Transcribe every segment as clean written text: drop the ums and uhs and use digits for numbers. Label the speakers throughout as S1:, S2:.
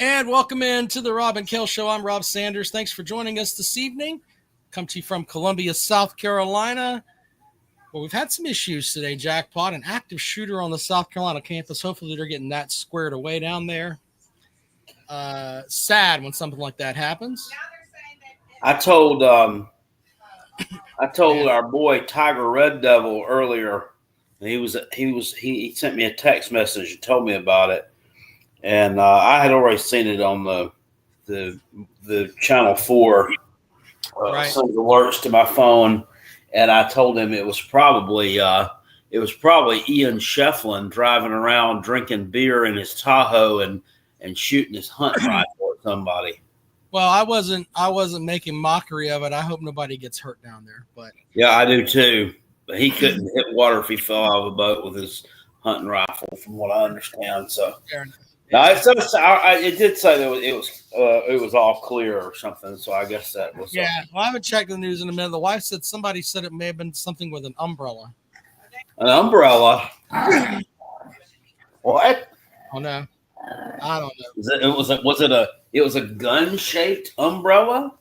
S1: And welcome into the Rob and Kale Show. I'm Rob Sanders. Thanks for joining us this evening. Come to you from Columbia, South Carolina. Well, we've had some issues today, Jackpot. An active shooter on the South Carolina campus. Hopefully they're getting that squared away down there. Sad when something like that happens.
S2: I told
S1: Man.
S2: our boy Tiger Red Devil earlier. He sent me a text message and told me about it, and I had already seen it on the Channel 4
S1: Right.
S2: some alerts to my phone, and I told him it was probably Ian Shefflin driving around drinking beer in his Tahoe and shooting his hunt rifle at somebody.
S1: Well, I wasn't making mockery of it. I hope nobody gets hurt down there. But
S2: Yeah, I do too. But he couldn't hit water if he fell out of a boat with his hunting rifle, from what I understand. So, no, it did say that it was all clear or something. So I guess that was.
S1: Yeah, well, I haven't checked the news in a minute. The wife said somebody said it may have been something with an umbrella.
S2: An umbrella. What?
S1: Oh no, I don't know.
S2: It was a gun shaped umbrella.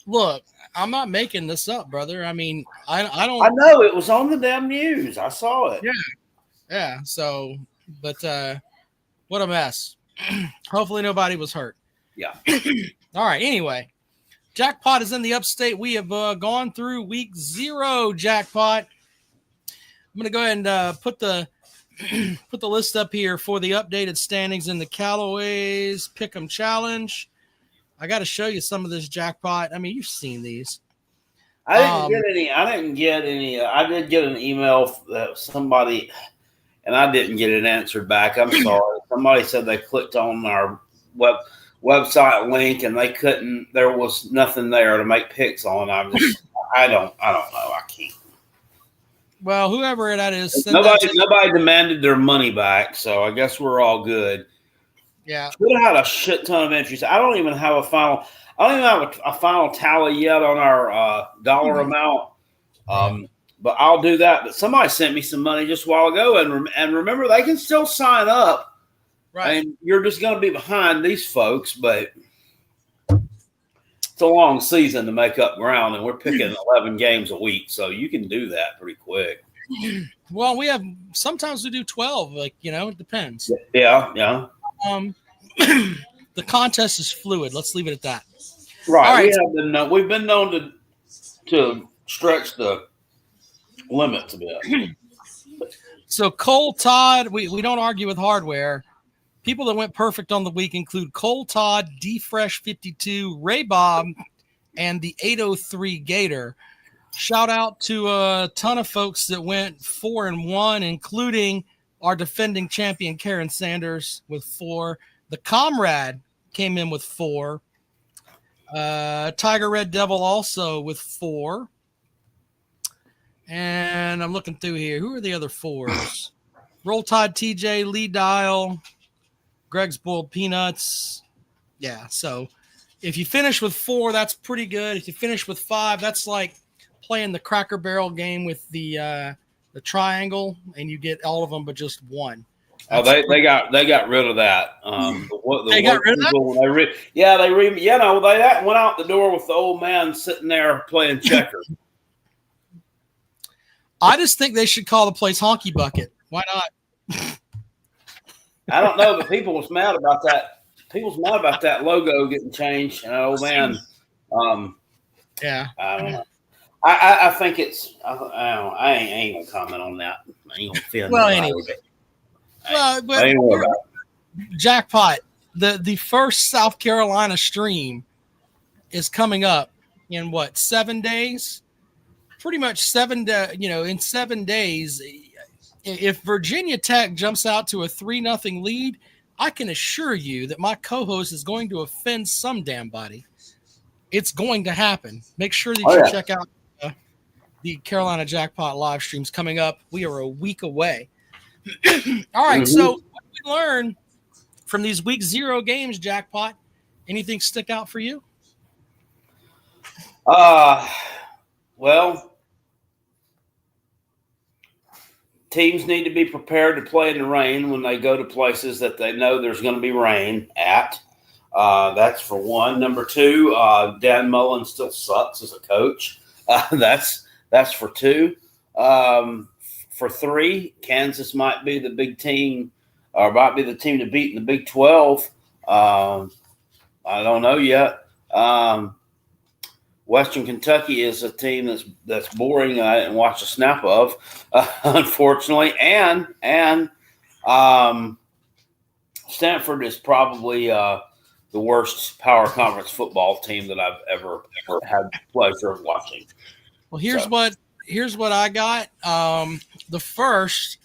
S1: Look. I'm not making this up, brother. I mean, I don't.
S2: I know it was on the damn news. I saw it.
S1: Yeah. So, but what a mess. Hopefully nobody was hurt.
S2: Yeah.
S1: All right. Anyway, Jackpot is in the upstate. We have gone through week 0. Jackpot. I'm going to go ahead and put the list up here for the updated standings in the Calloway's Pick'em Challenge. I got to show you some of this, Jackpot. I mean, you've seen these.
S2: I didn't get any. I did get an email that somebody, and I didn't get it answered back. I'm sorry. Somebody said they clicked on our website link and they couldn't. There was nothing there to make picks on. I don't know. I can't.
S1: Well, whoever that is,
S2: nobody demanded their money back, so I guess we're all good.
S1: Yeah,
S2: should have had a shit ton of entries. I don't even have a final tally yet on our dollar amount. But I'll do that. But somebody sent me some money just a while ago, and remember, they can still sign up.
S1: Right.
S2: And you're just going to be behind these folks, but it's a long season to make up ground, and we're picking 11 games a week, so you can do that pretty quick.
S1: Well, sometimes we do 12. Like, it depends.
S2: Yeah.
S1: The contest is fluid. Let's leave it at that.
S2: Right. We've been known to stretch the limits a bit.
S1: So Cole Todd, we don't argue with hardware. People that went perfect on the week include Cole Todd, D-Fresh 52, Ray Bob, and the 803 Gator. Shout out to a ton of folks that went 4-1, including our defending champion Karen Sanders with 4. The Comrade came in with 4. Tiger Red Devil also with 4. And I'm looking through here. Who are the other 4s? Roll Tide TJ, Lee Dial, Greg's Boiled Peanuts. Yeah, so if you finish with 4, that's pretty good. If you finish with 5, that's like playing the Cracker Barrel game with the triangle, and you get all of them but just 1.
S2: They got rid of that.
S1: They got rid of that?
S2: They went out the door with the old man sitting there playing checkers.
S1: I just think they should call the place Honky Bucket. Why not?
S2: I don't know, but people was mad about that. People's mad about that logo getting changed. And old man,
S1: yeah,
S2: I don't know. I think it's. I ain't gonna comment on that. I ain't gonna feel.
S1: Well, anyway. But Jackpot, the first South Carolina stream is coming up in 7 days? Pretty much 7 days. In 7 days, if Virginia Tech jumps out to a 3-0 lead, I can assure you that my co-host is going to offend some damn body. It's going to happen. Make sure that you check out the Carolina Jackpot live streams coming up. We are a week away. All right, So what did we learn from these week 0 games, Jackpot? Anything stick out for you?
S2: Well, teams need to be prepared to play in the rain when they go to places that they know there's going to be rain at. That's for one. Number two, Dan Mullen still sucks as a coach. That's for two. For three, Kansas might be the big team, or might be the team to beat in the Big 12. I don't know yet. Western Kentucky is a team that's boring. I didn't watch a snap of, unfortunately. And Stanford is probably the worst power conference football team that I've ever had the pleasure of watching.
S1: Well, here's what I got. The first,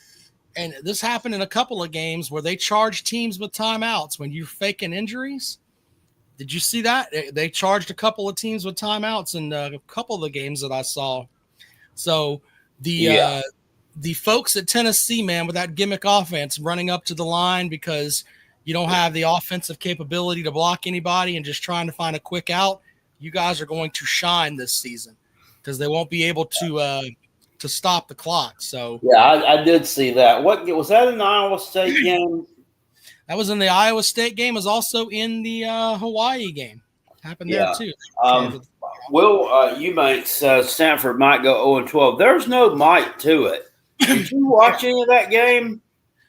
S1: and this happened in a couple of games where they charged teams with timeouts when you're faking injuries. Did you see that? They charged a couple of teams with timeouts in a couple of the games that I saw. So the folks at Tennessee, man, with that gimmick offense running up to the line because you don't have the offensive capability to block anybody and just trying to find a quick out, you guys are going to shine this season because they won't be able to stop the clock. So
S2: yeah, I did see that. What was that in the Iowa State game?
S1: That was in the Iowa State game. It was also in the Hawaii game. Happened there too.
S2: Will Eubanks says Stanford might go 0-12. There's no might to it. Did you watch any of that game?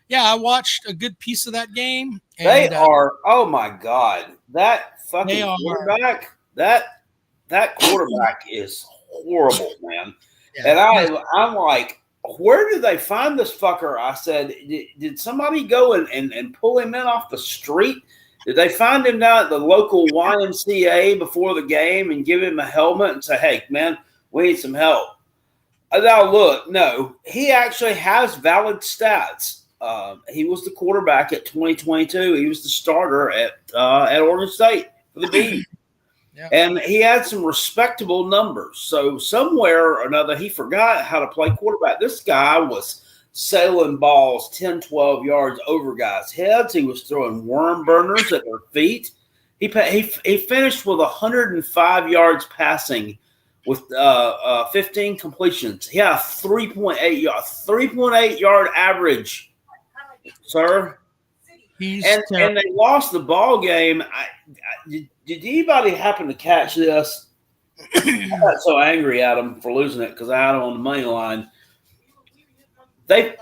S1: Yeah, I watched a good piece of that game. And,
S2: they are. Oh my God, that fucking quarterback. That quarterback is horrible, man. Yeah. And I'm like, where did they find this fucker? I said, did somebody go and pull him in off the street? Did they find him down at the local YMCA before the game and give him a helmet and say, hey, man, we need some help? Now, look, no, he actually has valid stats. He was the quarterback at 2022. He was the starter at Oregon State for the Bees. Yeah. And he had some respectable numbers. So somewhere or another, he forgot how to play quarterback. This guy was sailing balls 10, 12 yards over guys' heads. He was throwing worm burners at their feet. He finished with 105 yards passing with 15 completions. He had a 3.8 yard average, sir. And they lost the ball game. Did anybody happen to catch this? I got so angry at them for losing it because I had them on the money line. They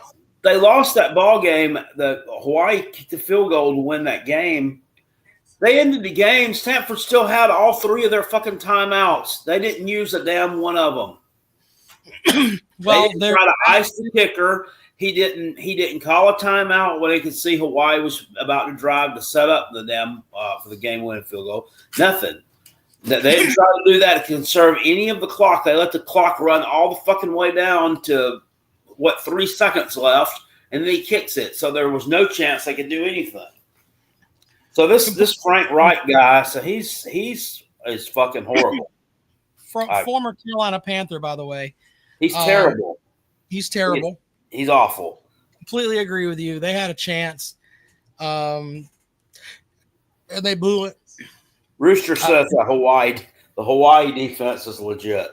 S2: lost that ball game. The Hawaii kicked the field goal to win that game. They ended the game. Stanford still had all three of their fucking timeouts. They didn't use a damn one of them. Well, they try to ice the kicker. He didn't call a timeout when he could see Hawaii was about to drive to set up the damn for the game-winning field goal. Nothing. They didn't try to do that to conserve any of the clock. They let the clock run all the fucking way down to 3 seconds left, and then he kicks it. So there was no chance they could do anything. So this Frank Wright guy, so he's fucking horrible.
S1: Former Carolina Panther, by the way.
S2: He's terrible.
S1: He's terrible.
S2: He's awful.
S1: Completely agree with you. They had a chance, and they blew it.
S2: Rooster says the Hawaii defense is legit.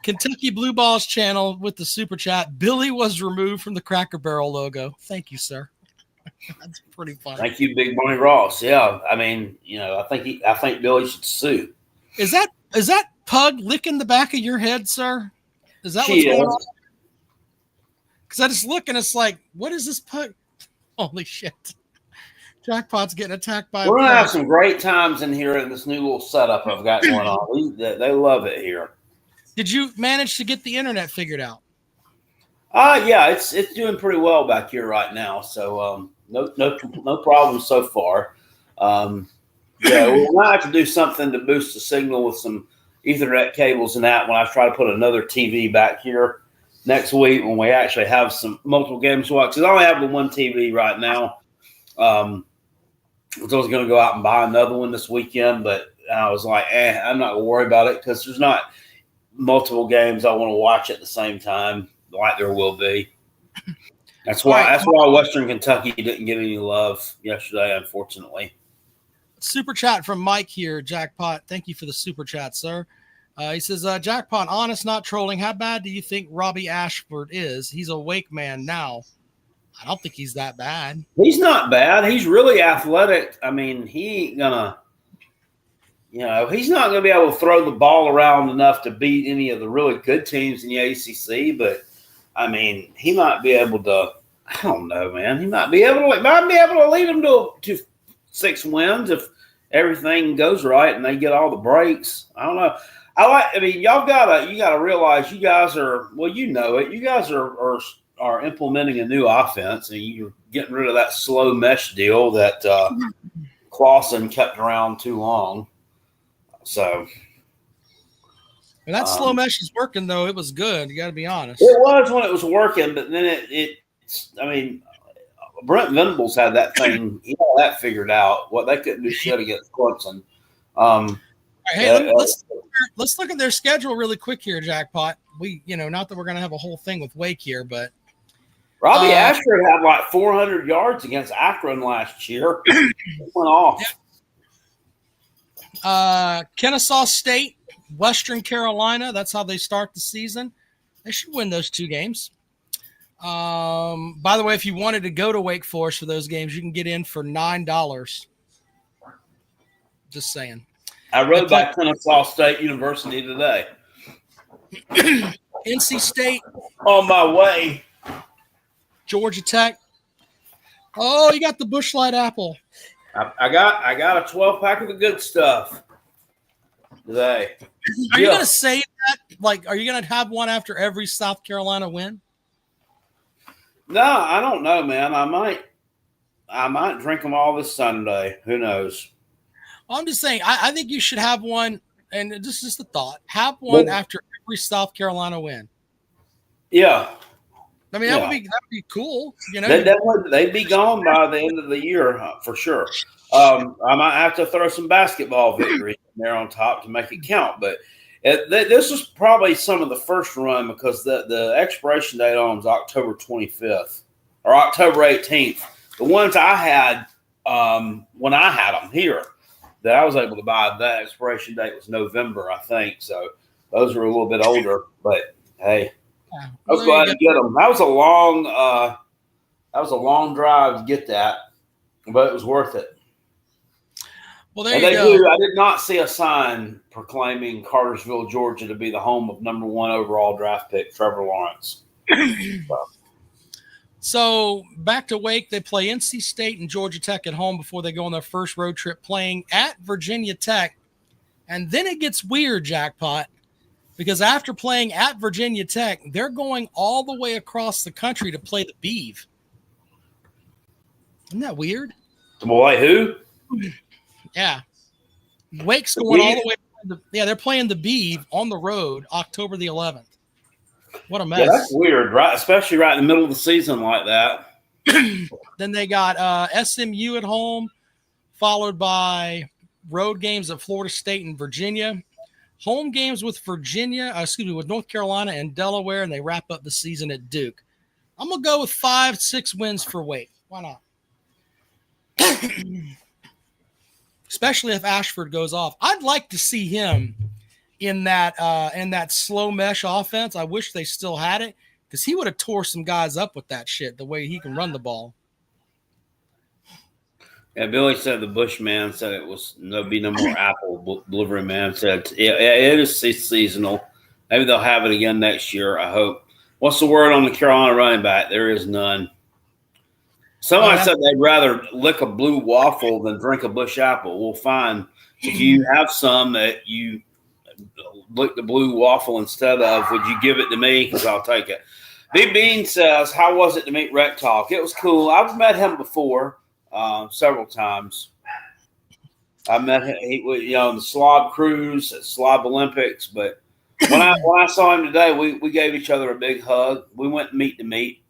S1: Kentucky Blue Balls channel with the super chat. Billy was removed from the Cracker Barrel logo. Thank you, sir. That's pretty funny.
S2: Thank you, Big Money Ross. Yeah, I mean, I think Billy should sue.
S1: Is that pug licking the back of your head, sir? Is that what's going on? Because I just look and it's like, what is this pug? Holy shit. Jackpot's getting attacked by a pug.
S2: We're going to have some great times in here in this new little setup I've got going on. They love it here.
S1: Did you manage to get the internet figured out?
S2: Yeah, it's doing pretty well back here right now. So no problem so far. Yeah, we'll might have to do something to boost the signal with some Ethernet cables and that when I try to put another TV back here next week when we actually have some multiple games to watch. Because I only have the one TV right now. I was going to go out and buy another one this weekend, but I was like, I'm not going to worry about it because there's not multiple games I want to watch at the same time like there will be. That's why Western Kentucky didn't get any love yesterday, unfortunately.
S1: Super chat from Mike here, Jackpot. Thank you for the super chat, sir. He says, Jackpot, honest, not trolling. How bad do you think Robbie Ashford is? He's a Wake man now. I don't think he's that bad.
S2: He's not bad. He's really athletic. I mean, he ain't gonna, he's not gonna be able to throw the ball around enough to beat any of the really good teams in the ACC. But I mean, he might be able to. I don't know, man. He might be able to lead them to 6 wins if everything goes right and they get all the breaks. I don't know. You gotta realize you guys are, well, you know it. You guys are implementing a new offense, and you're getting rid of that slow mesh deal that Clawson kept around too long. So,
S1: and that slow mesh is working, though. It was good. You got to be honest.
S2: It was when it was working, but then Brent Venables had that thing. He had that figured out. What they couldn't do shit against Clemson.
S1: Hey, let's look at their schedule really quick here, Jackpot. Not that we're going to have a whole thing with Wake here, but
S2: Robbie Ashford had like 400 yards against Akron last year. It went off.
S1: Yeah. Kennesaw State, Western Carolina. That's how they start the season. They should win those 2 games. By the way, if you wanted to go to Wake Forest for those games, you can get in for $9. Just saying.
S2: I rode by Kennesaw State University today.
S1: NC State.
S2: On my way.
S1: Georgia Tech. Oh, you got the Busch Light apple.
S2: I got a 12-pack of the good stuff today.
S1: Are you going to say that? Like, are you going to have one after every South Carolina win?
S2: No, I don't know, man. I might drink them all this Sunday. Who knows?
S1: I'm just saying, I think you should have one, and this is just a thought. Have one after every South Carolina win.
S2: Yeah.
S1: I mean, that would be cool.
S2: They'd be gone by the end of the year for sure. I might have to throw some basketball victories in there on top to make it count. But this was probably some of the first run because the expiration date on them is October 25th or October 18th. The ones I had when I had them here that I was able to buy, that expiration date was November, I think. So those were a little bit older. But hey. I was glad to get them. That was a long drive to get that, but it was worth it.
S1: Well, there you go.
S2: I did not see a sign proclaiming Cartersville, Georgia, to be the home of number 1 overall draft pick Trevor Lawrence.
S1: So back to Wake, they play NC State and Georgia Tech at home before they go on their first road trip, playing at Virginia Tech, and then it gets weird, Jackpot. Because after playing at Virginia Tech, they're going all the way across the country to play the Beeve. Isn't that weird?
S2: Boy, who?
S1: Yeah. Wake's going all the way. They're playing the Beeve on the road October the 11th. What a mess.
S2: Yeah, that's weird, right? Especially right in the middle of the season like that.
S1: Then they got SMU at home, followed by road games at Florida State and Virginia. Home games with with North Carolina and Delaware, and they wrap up the season at Duke. I'm going to go with 5-6 wins for Wake. Why not? Especially if Ashford goes off. I'd like to see him in that slow mesh offense. I wish they still had it because he would have tore some guys up with that shit, the way he can run the ball.
S2: Yeah, Billy said the Bushman said it was there'll be no more apple. Delivery man said it is seasonal. Maybe they'll have it again next year. I hope. What's the word on the Carolina running back? There is none. Somebody said they'd rather lick a blue waffle than drink a bush apple. We'll find if you have some that you lick the blue waffle instead of. Would you give it to me? Because I'll take it. Big Bean says, "How was it to meet Rec Talk? It was cool. I've met him before." Several times. I met him, on the Slob Cruise at Slob Olympics. But when I saw him today, we gave each other a big hug. We went meet to meet.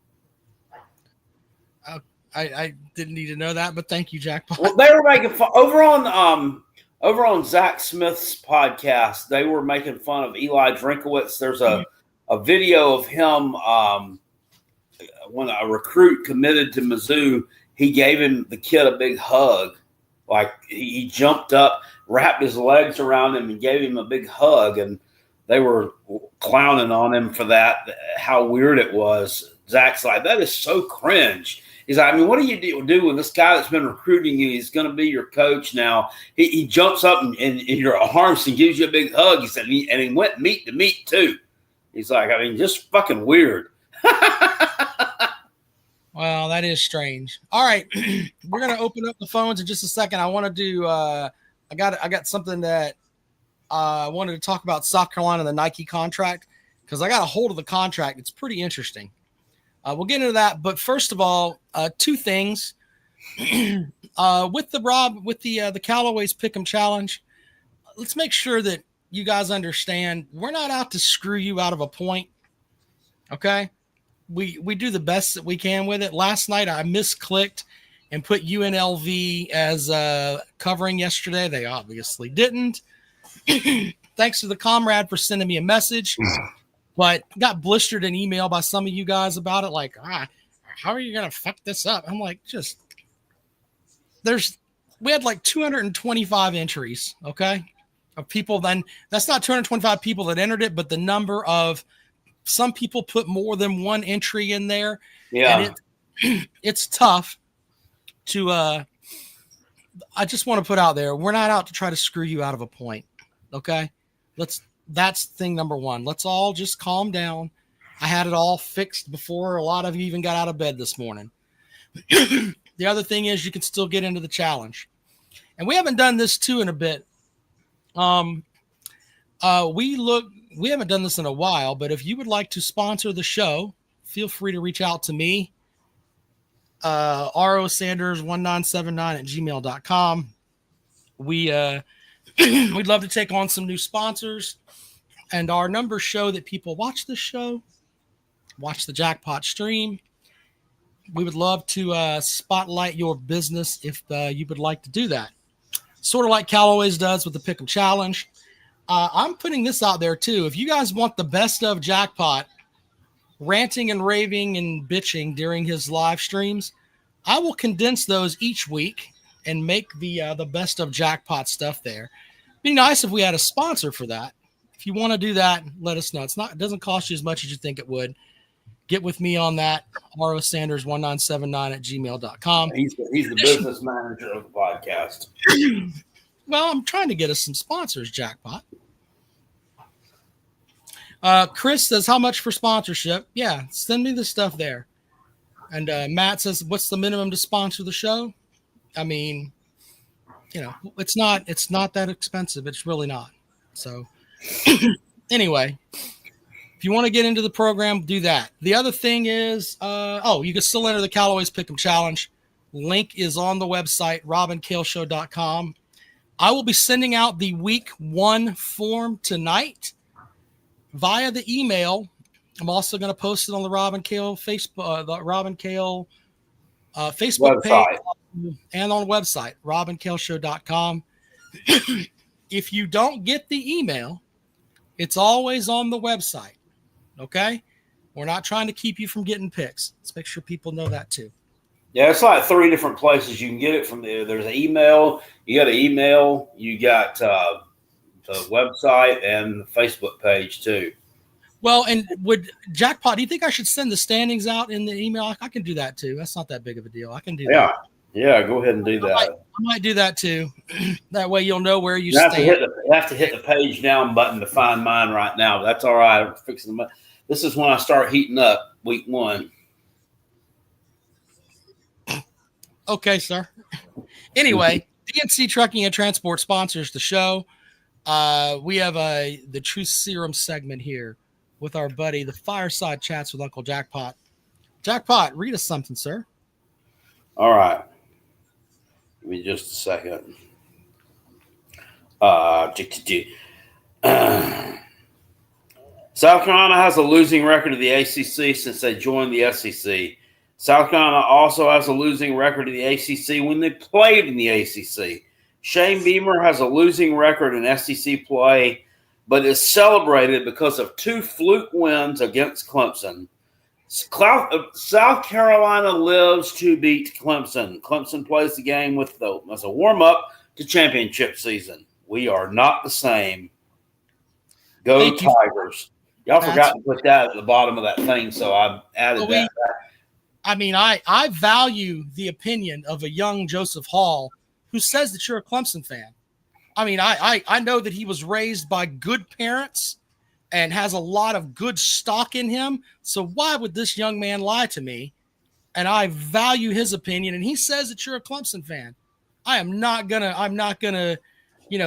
S1: I didn't need to know that, but thank you, Jackpot.
S2: Well, they were making fun over on Zach Smith's podcast. They were making fun of Eli Drinkowitz. There's a video of him when a recruit committed to Mizzou. He gave the kid a big hug. Like he jumped up, wrapped his legs around him, and gave him a big hug. And they were clowning on him for that, how weird it was. Zach's like, that is so cringe. He's like, I mean, what do you do when this guy that's been recruiting you, he's going to be your coach now. He jumps up in your arms and gives you a big hug. He said, and he went meet to meet too. He's like, I mean, just fucking weird.
S1: Well, that is strange. All right. We're going to open up the phones in just a second. I want to do, I got something that I wanted to talk about South Carolina, the Nike contract, because I got a hold of the contract. It's pretty interesting. We'll get into that. But first of all, two things with the Calloway's Pick'em Challenge. Let's make sure that you guys understand we're not out to screw you out of a point. Okay. We do the best that we can with it. Last night I misclicked and put UNLV as covering yesterday. They obviously didn't. Thanks to the comrade for sending me a message, but got blistered an email by some of you guys about it. Like, how are you going to fuck this up? I'm like, we had like 225 entries. Okay. Of people. Then that's not 225 people that entered it, but the number of some people put more than one entry in there.
S2: Yeah.
S1: And it's tough to, I just want to put out there, we're not out to try to screw you out of a point. Okay. That's thing number one. Let's all just calm down. I had it all fixed before a lot of you even got out of bed this morning. The other thing is you can still get into the challenge. And we haven't done this too in a bit. We haven't done this in a while, but if you would like to sponsor the show, feel free to reach out to me. rosanders1979@gmail.com. We'd love to take on some new sponsors, and our numbers show that people watch this show, watch the Jackpot stream. We would love to spotlight your business if you would like to do that. Sort of like Calloway's does with the Pick'em Challenge. I'm putting this out there too. If you guys want the best of Jackpot, ranting and raving and bitching during his live streams, I will condense those each week and make the best of Jackpot stuff there. Be nice if we had a sponsor for that. If you want to do that, let us know. It doesn't cost you as much as you think it would. Get with me on that. rosanders1979@gmail.com.
S2: He's the business manager of the podcast.
S1: Well, I'm trying to get us some sponsors, Jackpot. Chris says, how much for sponsorship? Yeah, send me the stuff there. And Matt says, what's the minimum to sponsor the show? I mean, it's not that expensive. It's really not. So anyway, if you want to get into the program, do that. The other thing is, you can still enter the Calloway's Pick'em Challenge. Link is on the website, robinkaleshow.com. I will be sending out the week 1 form tonight via the email. I'm also going to post it on the Robin Kale Facebook, Facebook page, and on the website, robinkaleshow.com. If you don't get the email, it's always on the website. Okay? We're not trying to keep you from getting picks. Let's make sure people know that too.
S2: Yeah, it's like 3 different places you can get it from. There's an email. You got an email. You got the website and the Facebook page too.
S1: Well, and would Jackpot, do you think I should send the standings out in the email? I can do that too. That's not that big of a deal. I can do that.
S2: Yeah, go ahead and do that.
S1: I might do that too. That way you'll know where you
S2: have
S1: stand.
S2: You have to hit the page down button to find mine right now. That's all right. I'm fixing them. This is when I start heating up, week 1.
S1: Okay, sir. Anyway, DNC Trucking and Transport sponsors the show. We have the Truth Serum segment here with our buddy, the Fireside Chats with Uncle Jackpot. Jackpot, read us something, sir.
S2: All right. Give me just a second. South Carolina has a losing record of the ACC since they joined the SEC. South Carolina also has a losing record of the ACC when they played in the ACC. Shane Beamer has a losing record in SEC play, but is celebrated because of 2 fluke wins against Clemson. South Carolina lives to beat Clemson. Clemson plays the game as a warm-up to championship season. We are not the same. Go Tigers. Y'all forgot to put that at the bottom of that thing, so I added that.
S1: I mean, I value the opinion of a young Joseph Hall who says that you're a Clemson fan. I mean, I know that he was raised by good parents and has a lot of good stock in him. So why would this young man lie to me? And I value his opinion. And he says that you're a Clemson fan. I'm not gonna,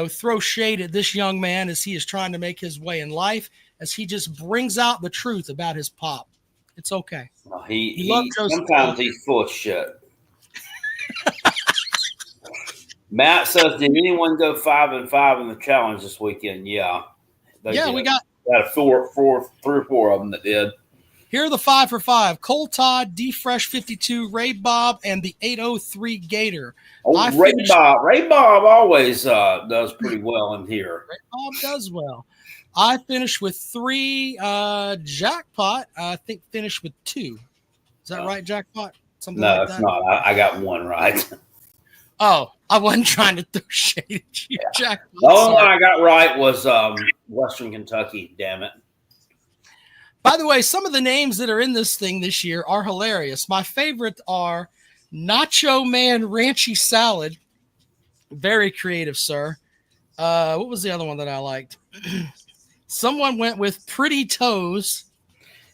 S1: throw shade at this young man as he is trying to make his way in life, as he just brings out the truth about his pop. It's okay.
S2: Well, he sometimes he's full of shit. Matt says, did anyone go 5-5 in the challenge this weekend? Yeah.
S1: We got
S2: 3 or 4 of them that did.
S1: Here are the 5 for 5. Cole Todd, D Fresh 52, Ray Bob, and the 803 Gator.
S2: Ray Bob always does pretty well in here.
S1: Ray Bob does well. I finished with 3. Jackpot, I think, finished with 2. Is that right, Jackpot?
S2: Something like that? No, it's not. I got 1 right.
S1: Oh, I wasn't trying to throw shade at you, Jackpot.
S2: The only one I got right was Western Kentucky, damn it.
S1: By the way, some of the names that are in this thing this year are hilarious. My favorite are Nacho Man Ranchy Salad. Very creative, sir. What was the other one that I liked? Someone went with Pretty Toes.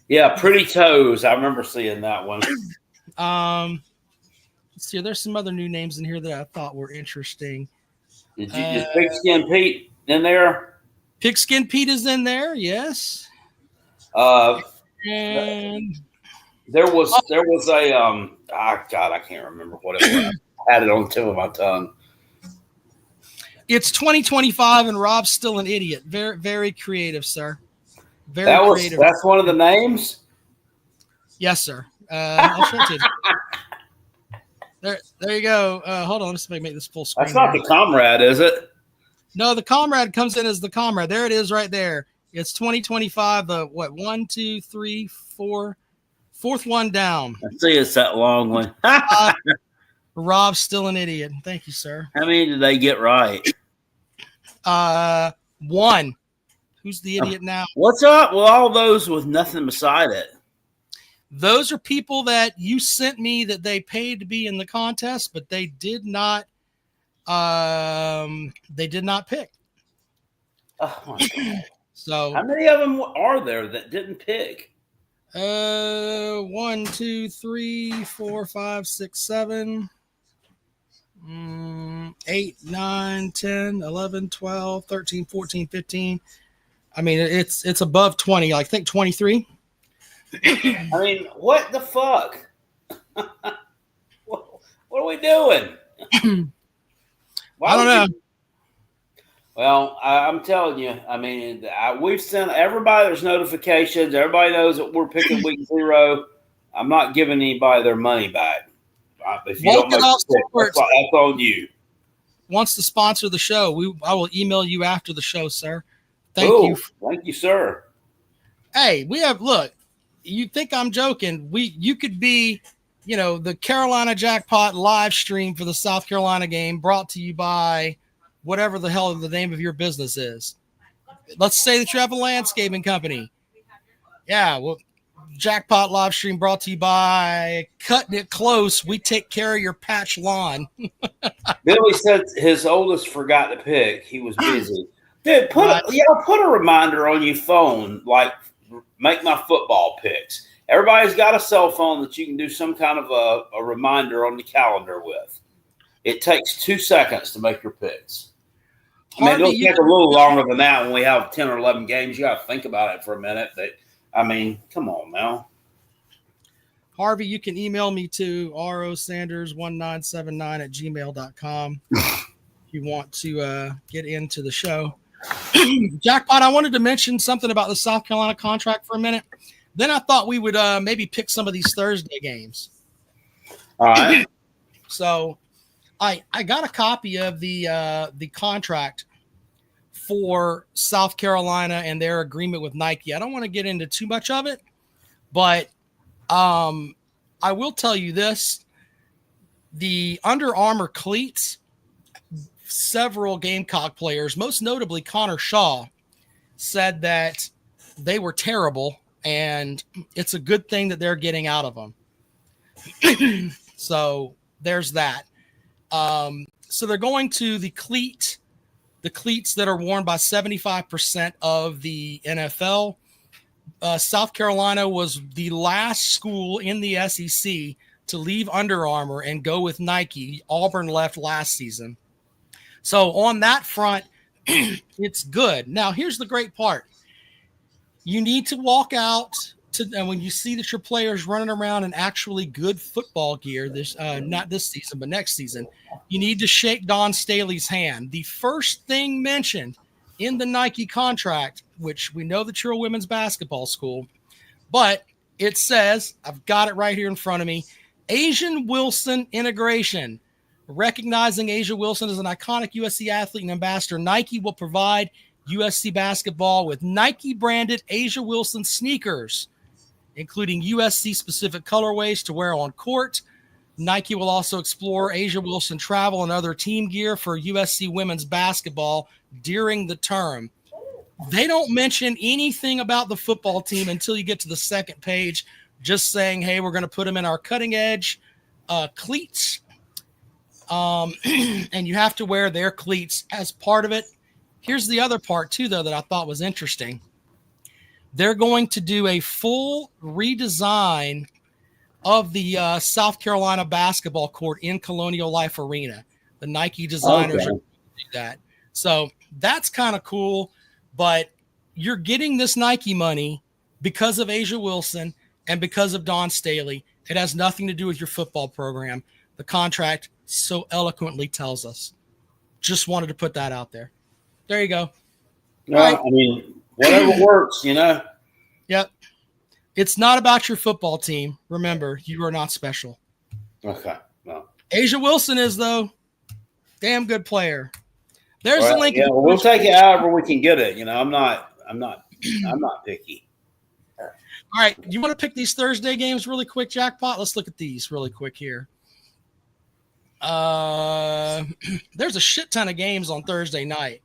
S2: Yeah, Pretty Toes. I remember seeing that one.
S1: Let's see. There's some other new names in here that I thought were interesting.
S2: Is Pigskin Pete in there?
S1: Pigskin Pete is in there, yes.
S2: And there was a God, I can't remember what it was. I had it on the tip of my tongue.
S1: It's 2025 and Rob's still an idiot. Very, very creative, sir. Very creative.
S2: That's one of the names?
S1: Yes, sir. I'll show it to you. There you go. Hold on, let's make this full screen.
S2: That's not the comrade, is it?
S1: No, the comrade comes in as the comrade. There it is right there. It's 2025. The 1, 2, 3, 4, fourth one down.
S2: I see it's that long one.
S1: Rob's still an idiot. Thank you, sir.
S2: How many did they get right?
S1: 1. Who's the idiot now?
S2: What's up with all those with nothing beside it?
S1: Those are people that you sent me that they paid to be in the contest, but they did not. They did not pick.
S2: Oh my God.
S1: So
S2: how many of them are there that didn't pick?
S1: 1, 2, 3, 4, 5, 6, 7, 8, 9, 10, 11, 12, 13, 14, 15. I mean, it's above 20. I think 23.
S2: I mean, what the fuck? What are we doing?
S1: I don't know.
S2: Well, I'm telling you, I mean, we've sent everybody there's notifications. Everybody knows that we're picking week 0. I'm not giving anybody their money back. If you don't make that's on you.
S1: Wants to sponsor the show. I will email you after the show, sir. Thank you.
S2: Thank you, sir.
S1: Hey, look, you think I'm joking. You could be, the Carolina Jackpot live stream for the South Carolina game brought to you by whatever the hell the name of your business is. Let's say that you have a landscaping company. Yeah, well, Jackpot live stream brought to you by Cutting It Close. We take care of your patch lawn.
S2: Billy said his oldest forgot to pick. He was busy. Dude, put a reminder on your phone, like make my football picks. Everybody's got a cell phone that you can do some kind of a reminder on the calendar with. It takes 2 seconds to make your picks. I mean, it'll take a little longer than that when we have 10 or 11 games. You got to think about it for a minute. Come on now.
S1: Harvey, you can email me to rosanders1979@gmail.com if you want to get into the show. Jackpot, I wanted to mention something about the South Carolina contract for a minute. Then I thought we would maybe pick some of these Thursday games.
S2: All right.
S1: So I got a copy of the contract for South Carolina and their agreement with Nike. I don't want to get into too much of it, but I will tell you this. The Under Armour cleats, several Gamecock players, most notably Connor Shaw, said that they were terrible, and it's a good thing that they're getting out of them. So there's that. So they're going to the cleats that are worn by 75% of the NFL. South Carolina was the last school in the SEC to leave Under Armour and go with Nike. Auburn left last season. So on that front, it's good. Now, here's the great part. You need to walk out and when you see that your players running around in actually good football gear, not this season, but next season, you need to shake Don Staley's hand. The first thing mentioned in the Nike contract, which we know that you're a women's basketball school, but it says, I've got it right here in front of me, Asia Wilson integration. Recognizing Asia Wilson as an iconic USC athlete and ambassador, Nike will provide USC basketball with Nike-branded Asia Wilson sneakers, including USC-specific colorways to wear on court. Nike will also explore Asia Wilson travel and other team gear for USC women's basketball during the term. They don't mention anything about the football team until you get to the second page, just saying, hey, we're going to put them in our cutting-edge cleats. And you have to wear their cleats as part of it. Here's the other part, too, though, that I thought was interesting. They're going to do a full redesign of the South Carolina basketball court in Colonial Life Arena. The Nike designers are going to do that. So that's kind of cool, but you're getting this Nike money because of Asia Wilson and because of Don Staley. It has nothing to do with your football program. The contract so eloquently tells us. Just wanted to put that out there. There you go.
S2: No, right. I mean, whatever works, you know.
S1: Yep. It's not about your football team. Remember, you are not special.
S2: Okay. No.
S1: Asia Wilson is, though. Damn good player. There's the link.
S2: Yeah, well, we'll take it however we can get it. You know, I'm not picky.
S1: All right. You want to pick these Thursday games really quick, Jackpot? Let's look at these really quick here. There's a shit ton of games on Thursday night,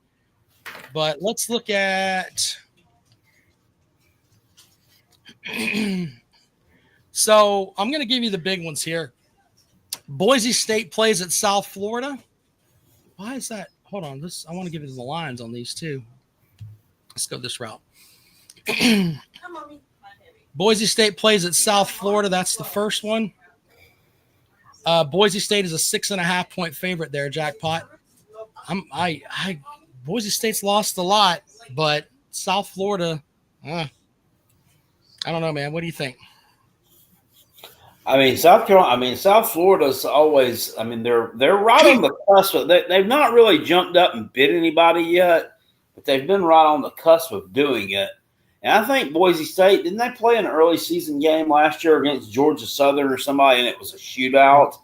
S1: but let's look at. So I'm going to give you the big ones here. Boise State plays at South Florida. Why is that? Hold on. I want to give you the lines on these too. Let's go this route. Boise State plays at South Florida. That's the first one. Boise State is a 6.5 point favorite there, Jackpot. Boise State's lost a lot, but South Florida, I don't know, man. What do you think?
S2: I mean, South Florida's always. I mean, they're right on the cusp. They've not really jumped up and bit anybody yet, but they've been right on the cusp of doing it. And I think Boise State, didn't they play an early season game last year against Georgia Southern or somebody, and it was a shootout?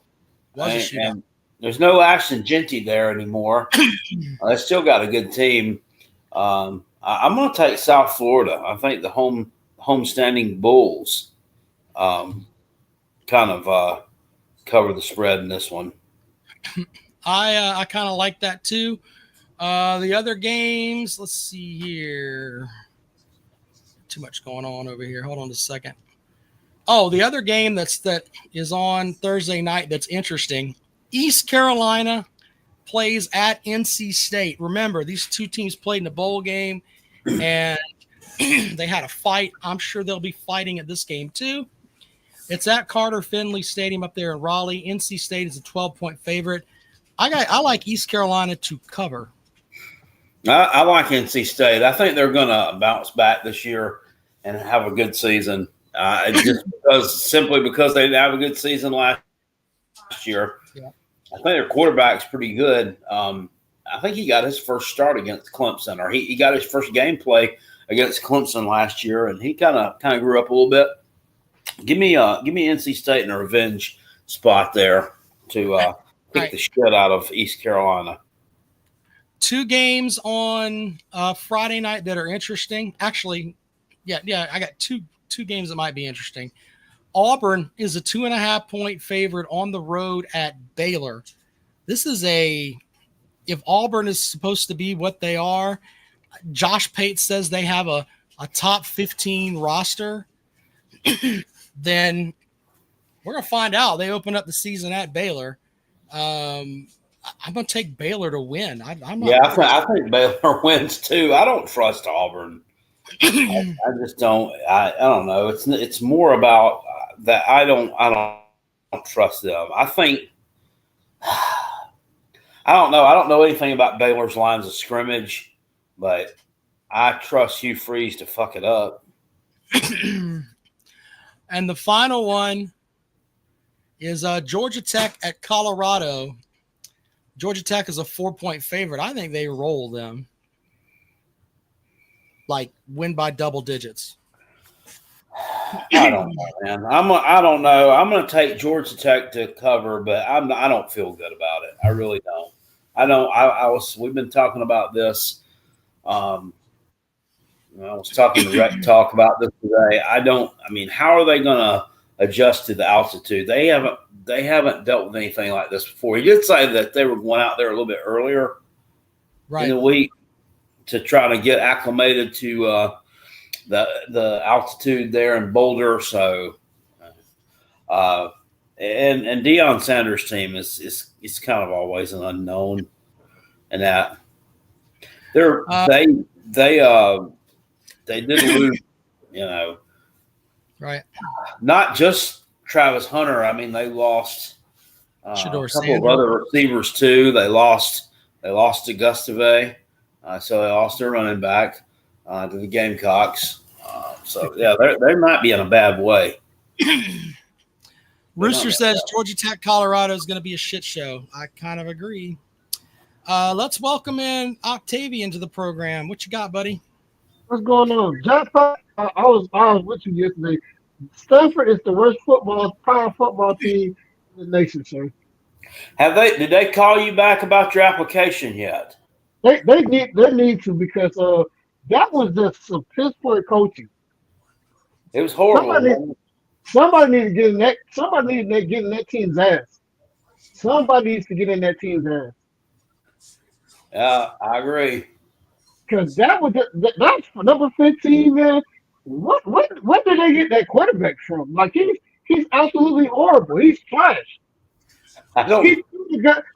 S2: And there's no Ashton Genty there anymore. They still got a good team. I'm going to take South Florida. I think the homestanding Bulls kind of cover the spread in this one.
S1: I kind of like that too. The other games, let's see here. Too much going on over here. Hold on a second. Oh, the other game that is on Thursday night that's interesting. East Carolina plays at NC State. Remember, these two teams played in a bowl game, and they had a fight. I'm sure they'll be fighting at this game too. It's at Carter Finley Stadium up there in Raleigh. NC State is a 12-point favorite. I like East Carolina to cover.
S2: I like NC State. I think they're going to bounce back this year and have a good season. Simply because they didn't have a good season last year. Yeah. I think their quarterback's pretty good. I think he got his first start against Clemson, or he got his first gameplay against Clemson last year, and he kind of grew up a little bit. Give me NC State in a revenge spot there to kick the shit out of East Carolina.
S1: Two games on Friday night that are interesting. Actually, yeah, I got two games that might be interesting. Auburn is a 2.5 point favorite on the road at Baylor. This is if Auburn is supposed to be what they are, Josh Pate says they have a top 15 roster, then we're going to find out. They open up the season at Baylor. I'm going to take Baylor to win. I
S2: think Baylor wins too. I don't trust Auburn. I just don't. I don't know. It's more about that. I don't trust them. I think. I don't know. I don't know anything about Baylor's lines of scrimmage, but I trust Hugh Freeze to fuck it up.
S1: And the final one is Georgia Tech at Colorado. Georgia Tech is a 4-point favorite. I think they roll them. Like win by double digits.
S2: I don't know, man. I don't know. I'm going to take Georgia Tech to cover, but I don't feel good about it. I really don't. I don't. We've been talking about this. I was talking to Rec Talk about this today. How are they going to adjust to the altitude? They haven't dealt with anything like this before. He did say that they were going out there a little bit earlier in the week to try to get acclimated to the altitude there in Boulder. So, and Deion Sanders' team is kind of always an unknown, and that they did lose,
S1: right?
S2: Not just Travis Hunter. I mean, they lost a couple of other receivers too. They lost to Gustave, so they lost their running back to the Gamecocks. They might be in a bad way.
S1: Rooster says Georgia Tech, Colorado is going to be a shit show. I kind of agree. Let's welcome in Octavian to the program. What you got, buddy?
S3: What's going on? Jackpot, I was with you yesterday. Stanford is the worst power football team in the nation, sir.
S2: Did they call you back about your application yet?
S3: They need to, because that was just some piss poor coaching.
S2: It was horrible.
S3: Somebody needs to get in that. Somebody needs to get in that team's ass. Somebody needs to get in that team's ass.
S2: Yeah, I agree.
S3: Because that's number 15, man. What did they get that quarterback from? Like he's absolutely horrible. He's trash.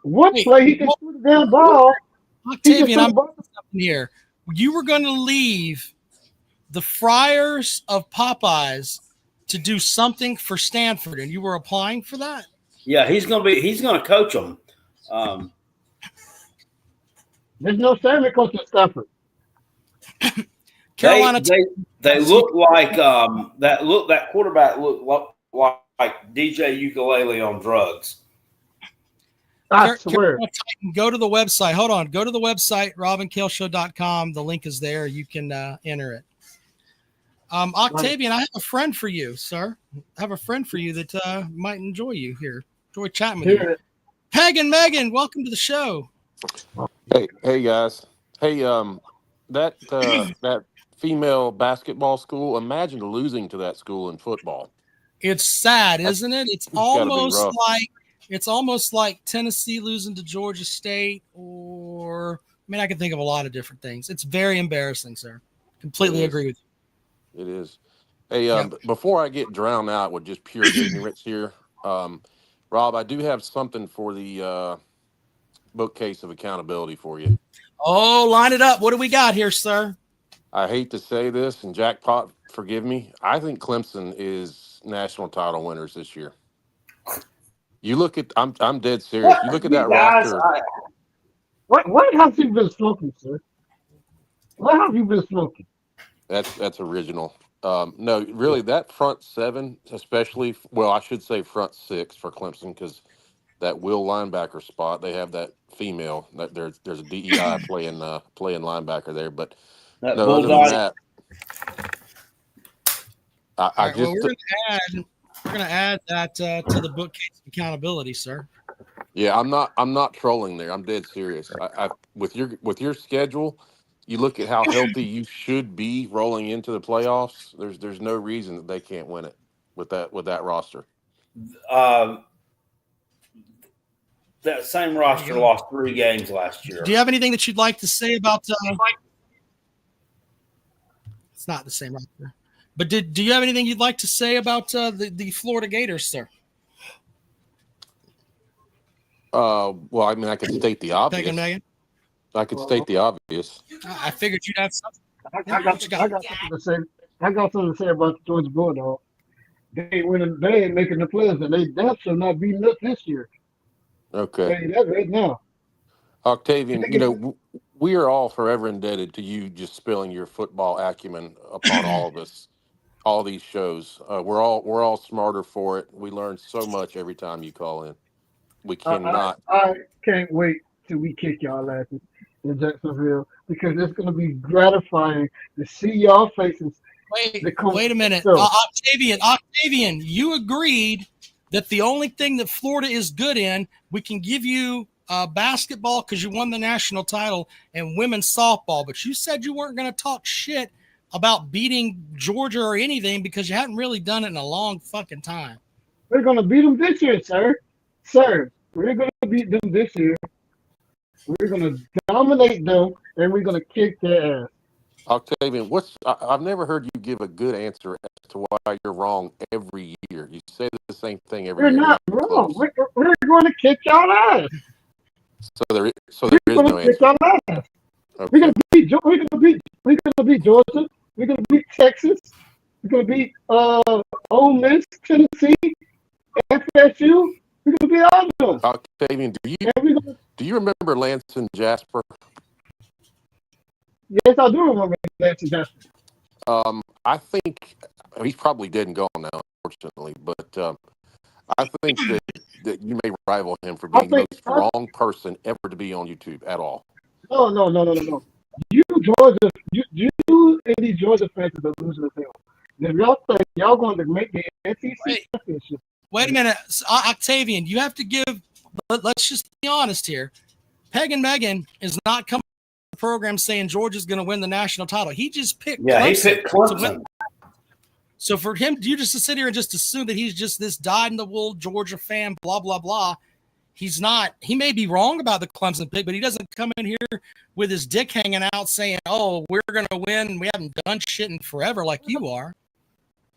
S3: One play he can shoot a damn ball.
S1: Octavian, I'm here. You were going to leave the Friars of Popeyes to do something for Stanford, and you were applying for that?
S2: Yeah, he's going to coach them.
S3: There's no Stanford coach at Stanford.
S1: Carolina.
S2: They look like that quarterback looked like DJ Ukulele on drugs.
S3: I swear.
S1: Go to the website. Hold on. Go to the website, robinkaleshow.com. The link is there. You can enter it. Octavian, I have a friend for you, sir. I have a friend for you that might enjoy you here. Enjoy chatting with you. Peg and Megan, welcome to the show.
S4: Hey guys. Hey, that female basketball school, imagine losing to that school in football.
S1: It's sad, isn't it? It's almost like Tennessee losing to Georgia State, or I can think of a lot of different things. It's very embarrassing, sir. Completely agree with you.
S4: It is. Hey, before I get drowned out with just pure ignorance here, Rob, I do have something for the bookcase of accountability for you.
S1: Oh, line it up. What do we got here, sir?
S4: I hate to say this, and Jackpot, forgive me. I think Clemson is national title winners this year. You look at, I'm dead serious. You look at that roster.
S3: What have you been smoking, sir? What have you been smoking?
S4: That's original. No, really, that front seven, especially, I should say front six for Clemson, because that will linebacker spot, they have that female. That there's a DEI playing linebacker there, but other than that,
S1: we're gonna add that to the bookcase of accountability, sir.
S4: Yeah, I'm not trolling there. I'm dead serious. I with your schedule, you look at how healthy you should be rolling into the playoffs. There's no reason that they can't win it with that roster.
S2: That same roster lost 3 games last year.
S1: Do you have anything that you'd like to say about It's not the same roster. But do you have anything you'd like to say about the Florida Gators, sir?
S4: Well, I mean, I could state the obvious. I could state the obvious.
S1: I figured you'd have something.
S3: I got something to say. I got something to say about the Georgia Bulldogs. They ain't making the playoffs, and they damn sure not beating us this year.
S4: Okay.
S3: That's right now.
S4: Octavian, we are all forever indebted to you just spilling your football acumen upon all of us, all these shows. We're all smarter for it. We learn so much every time you call in. We cannot.
S3: I can't wait till we kick y'all asses in Jacksonville because it's going to be gratifying to see y'all faces.
S1: Wait a minute. Octavian, you agreed that the only thing that Florida is good in, we can give you basketball because you won the national title and women's softball, but you said you weren't going to talk shit about beating Georgia or anything because you hadn't really done it in a long fucking time.
S3: We're going to beat them this year, sir. Sir, we're going to beat them this year. We're going to dominate them, and we're going to kick their ass.
S4: Octavian, I've never heard you give a good answer as to why you're wrong every year. You say the same thing every year.
S3: We're not wrong. We're going to kick y'all ass.
S4: So there is no answer.
S3: Okay. We're going to beat Georgia. We're going to beat Texas. We're going to beat Ole Miss, Tennessee, FSU. We're going to beat all of them.
S4: Octavian, do you remember Lance and Jasper?
S3: Yes, I do remember Lance and Jasper.
S4: I think he's probably dead and gone now, unfortunately. But I think that you may rival him for being the most wrong person ever to be on YouTube at all.
S3: No. You and these Georgia fans are losing the field. If y'all think y'all going to make the SEC championship.
S1: Wait a minute, Octavian. You have to give. Let's just be honest here. Peg and Megan is not coming to the program saying Georgia's going to win the national title. He just picked.
S2: Yeah, he picked Clemson.
S1: So for him, you just to sit here and just assume that he's just this dyed-in-the-wool Georgia fan, blah blah blah. He's not. He may be wrong about the Clemson pick, but he doesn't come in here with his dick hanging out saying, "Oh, we're going to win. We haven't done shit in forever," like you are.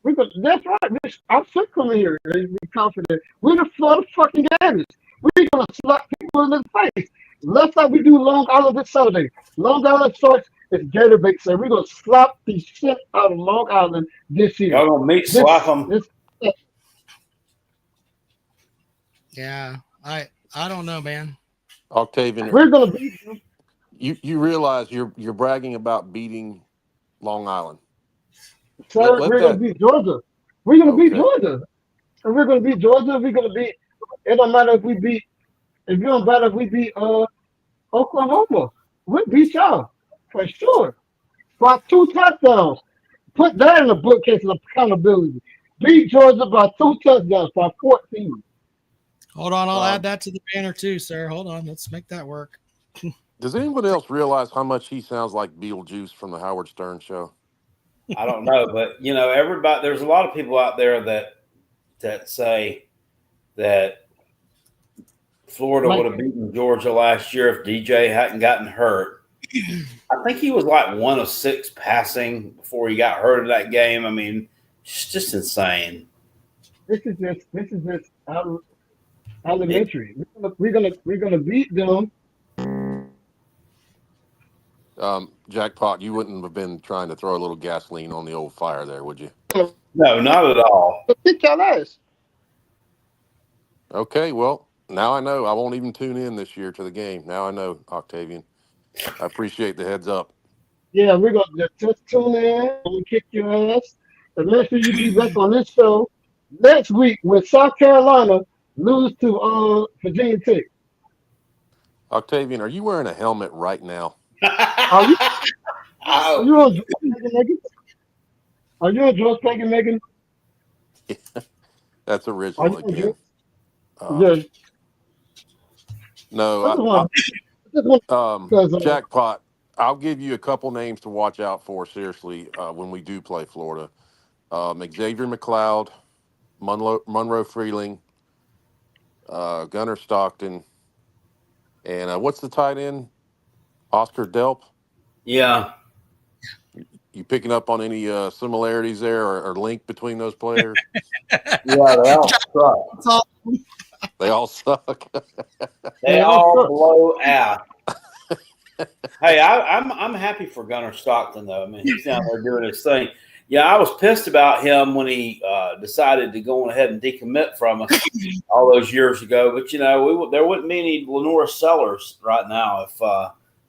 S3: That's right. I'm sick coming here and be confident. We're the Florida fucking Gators. We're going to slap people in the face. Let's like we do Long Island this Saturday. Long Island starts. It's Gator Bait, so we're going to slap the shit out of Long Island this year.
S2: Y'all going to slap them?
S1: Yeah, I don't know, man.
S4: Octavian,
S3: we're going to beat them.
S4: You realize you're bragging about beating Long Island.
S3: Sir, we're going to beat Georgia. We're going to beat Georgia. And we're going to beat Georgia. We're going to beat. It don't matter if we beat. If you don't matter if we beat Oklahoma, we'll beat y'all for sure. By 2 touchdowns. Put that in the bookcase of accountability. Beat Georgia by 2 touchdowns by 14.
S1: Hold on, I'll add that to the banner too, sir. Hold on, let's make that work.
S4: Does anyone else realize how much he sounds like Beetlejuice from the Howard Stern show?
S2: I don't know, but everybody. There's a lot of people out there that say that Florida would have beaten Georgia last year if DJ hadn't gotten hurt. I think he was like 1 of 6 passing before he got hurt in that game. I mean, it's just insane.
S3: This is just elementary. We're gonna beat them.
S4: Jackpot, you wouldn't have been trying to throw a little gasoline on the old fire there, would you?
S2: No, not at all.
S3: Kick y'all ass.
S4: Okay, well, now I know. I won't even tune in this year to the game. Now I know, Octavian. I appreciate the heads up.
S3: Yeah, we're gonna just tune in and kick your ass. And make sure you be back on this show next week when South Carolina lose to Virginia Tech.
S4: Octavian, are you wearing a helmet right now?
S3: Are you on George Megan? Are you on George Megan?
S4: That's original again.
S3: No,
S4: Jackpot, I'll give you a couple names to watch out for, seriously, when we do play Florida. Xavier McLeod, Monroe Freeling, Gunnar Stockton, and what's the tight end? Oscar Delp?
S2: Yeah.
S4: You picking up on any similarities there or link between those players?
S2: Yeah, they all suck.
S4: They all suck.
S2: They all blow out. Hey, I'm happy for Gunnar Stockton though. I mean, he's down there doing his thing. Yeah, I was pissed about him when he decided to go on ahead and decommit from us all those years ago. But there wouldn't be any Lenore Sellers right now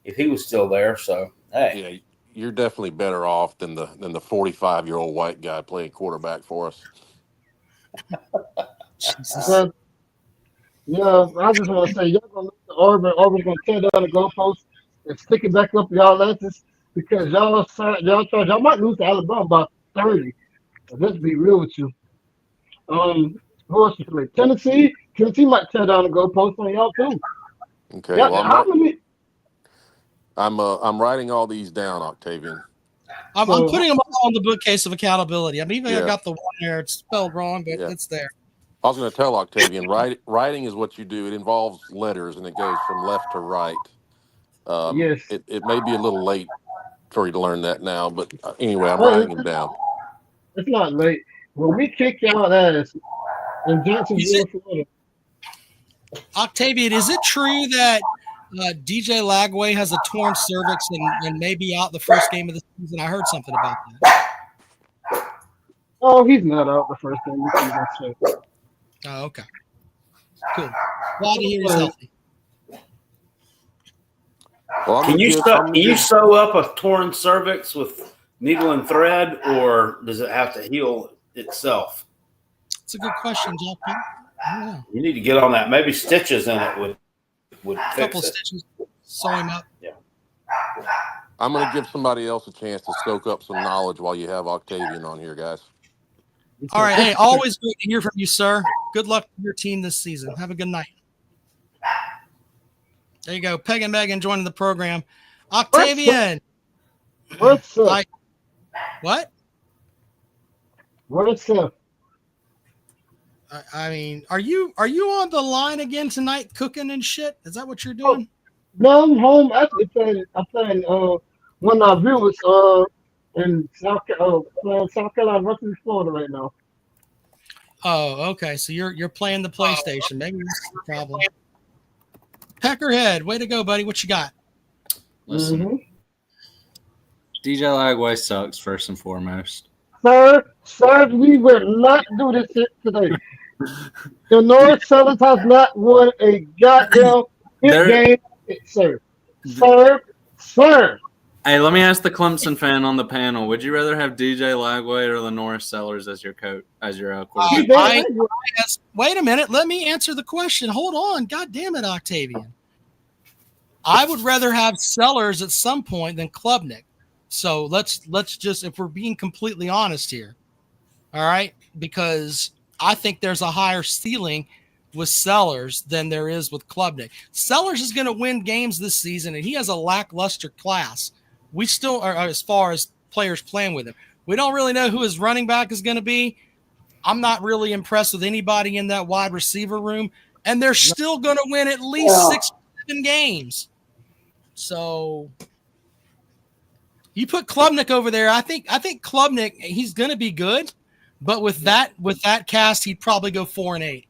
S2: if he was still there. So hey,
S4: Yeah, you're definitely better off than the 45-year-old white guy playing quarterback for us.
S3: But, I just want to say, y'all gonna look at Auburn's gonna tear down the goalpost and stick it back up y'all lenses because y'all might lose to Alabama by 30. Let's be real with you. Who else you play? Tennessee. Tennessee might tear down the goalpost on y'all too.
S4: Okay, I'm writing all these down, Octavian.
S1: I'm putting them all on the bookcase of accountability. I mean, I got the one there. It's spelled wrong, but it's there.
S4: I was going to tell Octavian, writing is what you do. It involves letters, and it goes from left to right.
S3: Yes.
S4: It may be a little late for you to learn that now, but anyway, I'm writing them down.
S3: It's not late. When we kick y'all ass in Jacksonville, Florida.
S1: Octavian, is it true that DJ Lagway has a torn cervix and may be out the first game of the season? I heard something about that.
S3: Oh, he's not out the first game of the season.
S1: Oh, okay. Cool. Glad to hear he's healthy.
S4: Well,
S2: can you sew up a torn cervix with needle and thread, or does it have to heal itself?
S1: That's a good question, Jack. I don't know.
S2: You need to get on that. Maybe stitches in it would fix it. A couple
S1: stitches, sew him up.
S2: Yeah.
S4: I'm going to give somebody else a chance to soak up some knowledge while you have Octavian on here, guys.
S1: All right. Hey, always great to hear from you, sir. Good luck to your team this season. Have a good night. There you go. Peg and Megan joining the program. Octavian.
S3: What's up?
S1: What?
S3: What's up?
S1: I mean, are you on the line again tonight cooking and shit? Is that what you're doing?
S3: No, I'm home. Actually, I'm playing one of our viewers in South Carolina versus Florida right now.
S1: Oh, okay. So you're playing the PlayStation. Maybe that's the problem. Peckerhead, way to go, buddy. What you got?
S5: Listen, DJ Lagway sucks first and foremost.
S3: Sir, we will not do this shit today. The North Sellers has not won a goddamn game, sir. Sir.
S5: Hey, let me ask the Clemson fan on the panel: would you rather have DJ Lagway or Lenore Sellers as your coach, as your quarterback?
S1: Wait a minute. Let me answer the question. Hold on. God damn it, Octavian. I would rather have Sellers at some point than Klubnik. So let's just, if we're being completely honest here, all right, because I think there's a higher ceiling with Sellers than there is with Klubnik. Sellers is going to win games this season, and he has a lackluster class. We still are, as far as players playing with him. We don't really know who his running back is going to be. I'm not really impressed with anybody in that wide receiver room, and they're still going to win at least 6 or 7 games. So you put Klubnik over there. I think Klubnik, he's going to be good, but with that cast, he'd probably go 4-8.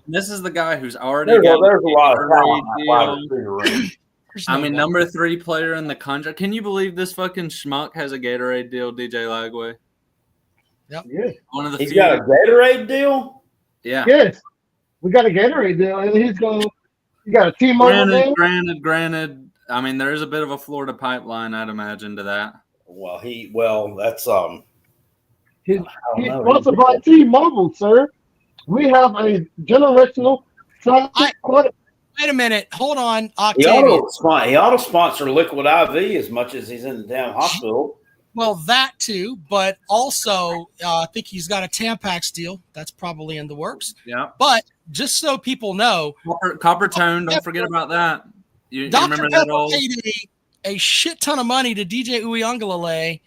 S5: This is the guy who's already got
S2: there's a lot of talent.
S5: I mean, number 3 player in the country. Can you believe this fucking schmuck has a Gatorade deal, DJ Lagway?
S1: Yep.
S3: Yeah.
S5: One of the
S2: He's got a Gatorade deal?
S5: Yeah.
S3: Yes. We got a Gatorade deal, and he got a T-Mobile deal.
S5: Granted. I mean, there is a bit of a Florida pipeline, I'd imagine, to that.
S2: Well, that's
S3: He's sponsored by T-Mobile, sir. We have a generational quarterback.
S1: Wait a minute. Hold on,
S2: he
S1: Octavian.
S2: ought to sponsor Liquid IV as much as he's in the damn hospital.
S1: Well, that too, but also I think he's got a Tampax deal. That's probably in the works.
S5: Yeah.
S1: But just so people know,
S5: Copper Tone, don't forget about that. You remember that old?
S1: Paid a shit ton of money to DJ Uiagalelei,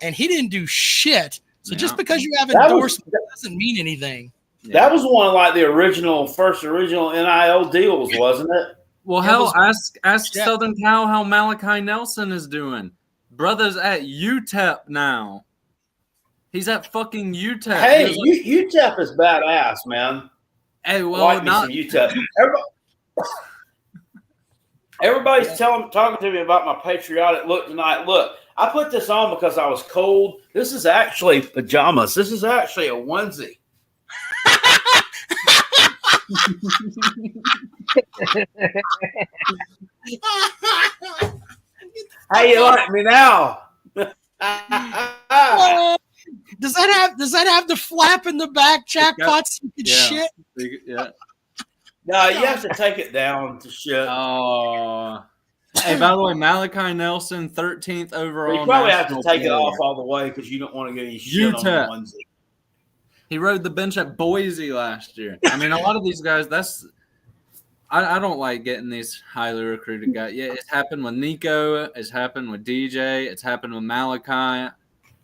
S1: and he didn't do shit. So just because you have endorsement doesn't mean anything.
S5: Yeah.
S2: That was one of like the first original NIL deals, wasn't it?
S5: Well, hell, ask Southern Cal how Malachi Nelson is doing. Brother's at UTEP now. He's at fucking UTEP.
S2: Hey, UTEP is badass, man.
S5: Hey, well,
S2: I like some UTEP. Everybody's talking to me about my patriotic look tonight. Look, I put this on because I was cold. This is actually pajamas. This is actually a onesie. How you like me now?
S1: Does that have the flap in the back, Jackpot? So you can shit?
S5: Yeah.
S2: No, you have to take it down to shit.
S5: Oh. Hey, by the way, Malachi Nelson, 13th overall.
S2: You probably have to take it off all the way because you don't want to get any shit on the onesie.
S5: He rode the bench at Boise last year. I mean, a lot of these guys, I don't like getting these highly recruited guys. Yeah, it's happened with Nico. It's happened with DJ. It's happened with Malachi.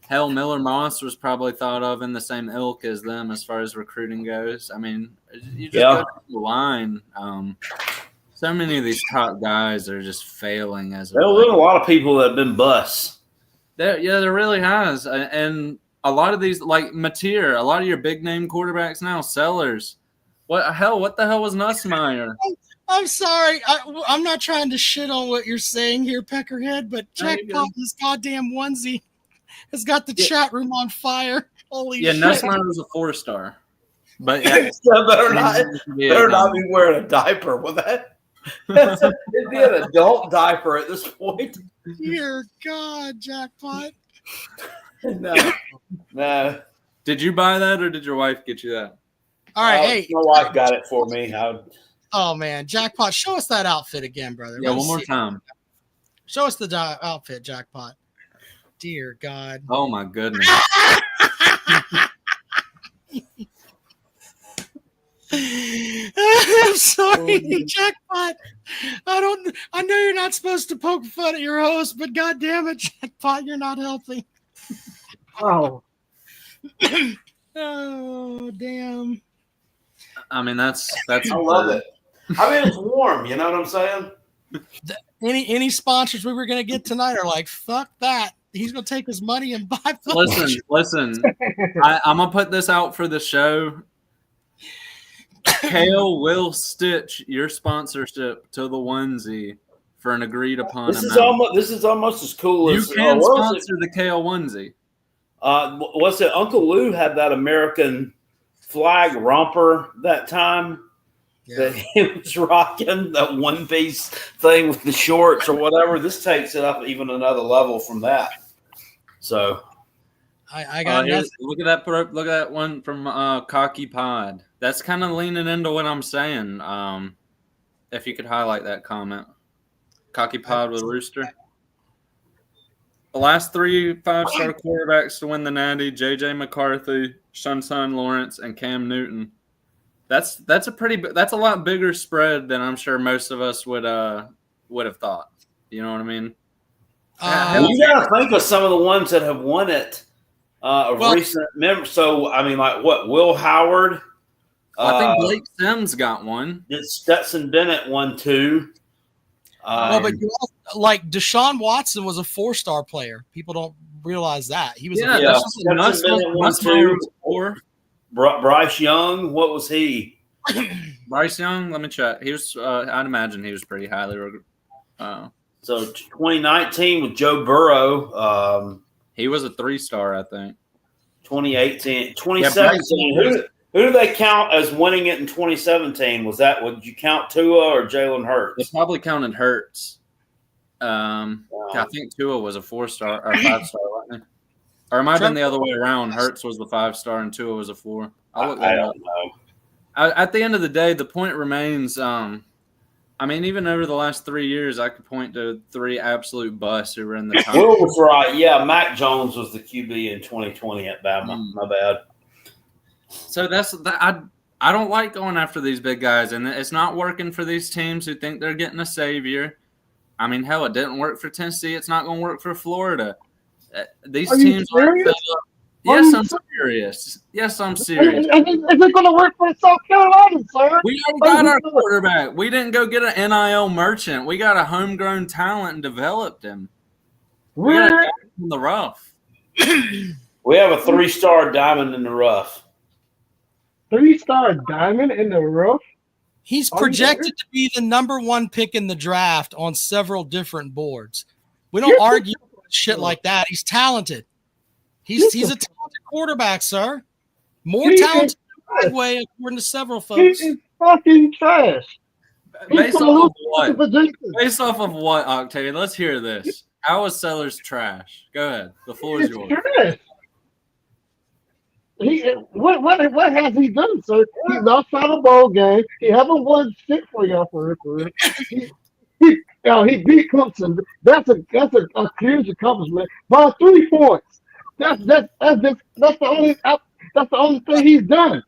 S5: Hell, Miller Moss was probably thought of in the same ilk as them as far as recruiting goes. I mean, you just go down the line. So many of these top guys are just failing as
S2: There's been a lot of people that have been busts.
S5: There really has. And a lot of these, like Mateer, a lot of your big name quarterbacks now, Sellers. What the hell was Nussmeier?
S1: I'm sorry. I'm not trying to shit on what you're saying here, Peckerhead, but Jackpot, this goddamn onesie has got the chat room on fire. Holy shit.
S5: Nussmeier was a 4-star. But
S2: better not be wearing a diaper with that. It'd be an adult diaper at this point.
S1: Dear God, Jackpot.
S2: No.
S5: Did you buy that or did your wife get you that?
S1: All right, hey.
S2: My wife got it for me.
S1: Oh, man. Jackpot, show us that outfit again, brother.
S5: Yeah, one more time.
S1: Show us the outfit, Jackpot. Dear God.
S5: Oh, my goodness.
S1: I'm sorry, Jackpot. I know you're not supposed to poke fun at your host, but God damn it, Jackpot, you're not helping.
S3: Oh.
S1: Oh, damn.
S5: I mean, that's.
S2: I love it. I mean, it's warm. You know what I'm saying?
S1: Any sponsors we were going to get tonight are like, fuck that. He's going to take his money and buy.
S5: Listen. I'm going to put this out for the show. Kale will stitch your sponsorship to the onesie for an agreed upon amount.
S2: This is almost as cool as
S5: you can sponsor the Kale onesie.
S2: What's it? Uncle Lou had that American flag romper that time that he was rocking, that one piece thing with the shorts or whatever. This takes it up even another level from that. So
S1: I got
S5: look at that one from Cocky Pod. That's kind of leaning into what I'm saying. If you could highlight that comment. Cocky Pod with Rooster. The last 3 5-star quarterbacks to win the Natty: J.J. McCarthy, Shunsun Lawrence, and Cam Newton. That's a lot bigger spread than I'm sure most of us would have thought. You know what I mean?
S2: You got to think of some of the ones that have won it recent members. So I mean, like what? Will Howard.
S5: I think Blake Sims got one.
S2: Stetson Bennett won 2.
S1: But you also, like Deshaun Watson was a 4-star player. People don't realize that he was. Bryce
S2: Young, what was he?
S5: Bryce Young, let me check. He was. I'd imagine he was pretty highly.
S2: So 2019 with Joe Burrow.
S5: He was a 3-star, I think.
S2: 2018, 2017. Who do they count as winning it in 2017? Would you count Tua or Jalen Hurts?
S5: They probably counted Hurts. I think Tua was a 4-star or 5-star, wasn't he? Or it might have been the other way around. Hurts was the 5-star and Tua was a 4.
S2: I don't know.
S5: At the end of the day, the point remains. I mean, even over the last 3 years, I could point to 3 absolute busts who were in the top.
S2: Will was right. Yeah, Mac Jones was the QB in 2020 at Bama. My bad.
S5: So I don't like going after these big guys, and it's not working for these teams who think they're getting a savior. I mean, hell, it didn't work for Tennessee. It's not going to work for Florida. These teams are – Yes, I'm serious.
S3: Is it going to work for South Carolina, sir?
S5: We already got our quarterback. We didn't go get an NIL merchant. We got a homegrown talent and developed him. We got a diamond in the rough.
S2: We have a 3-star diamond in the rough.
S3: 3-star diamond in the rough?
S1: He's projected to be the #1 pick in the draft on several different boards. We don't argue shit like that. He's talented. He's a talented quarterback, sir. More talented than Calloway, according to several folks.
S3: He is fucking trash.
S5: Based off of what, Octavian? Let's hear this. How is Sellers trash? Go ahead. The floor is yours.
S3: Trash. What has he done, sir? He lost out a bowl game. He haven't won shit for y'all for real. He beat Clemson. That's a huge accomplishment by 3 points. That's the only thing he's done.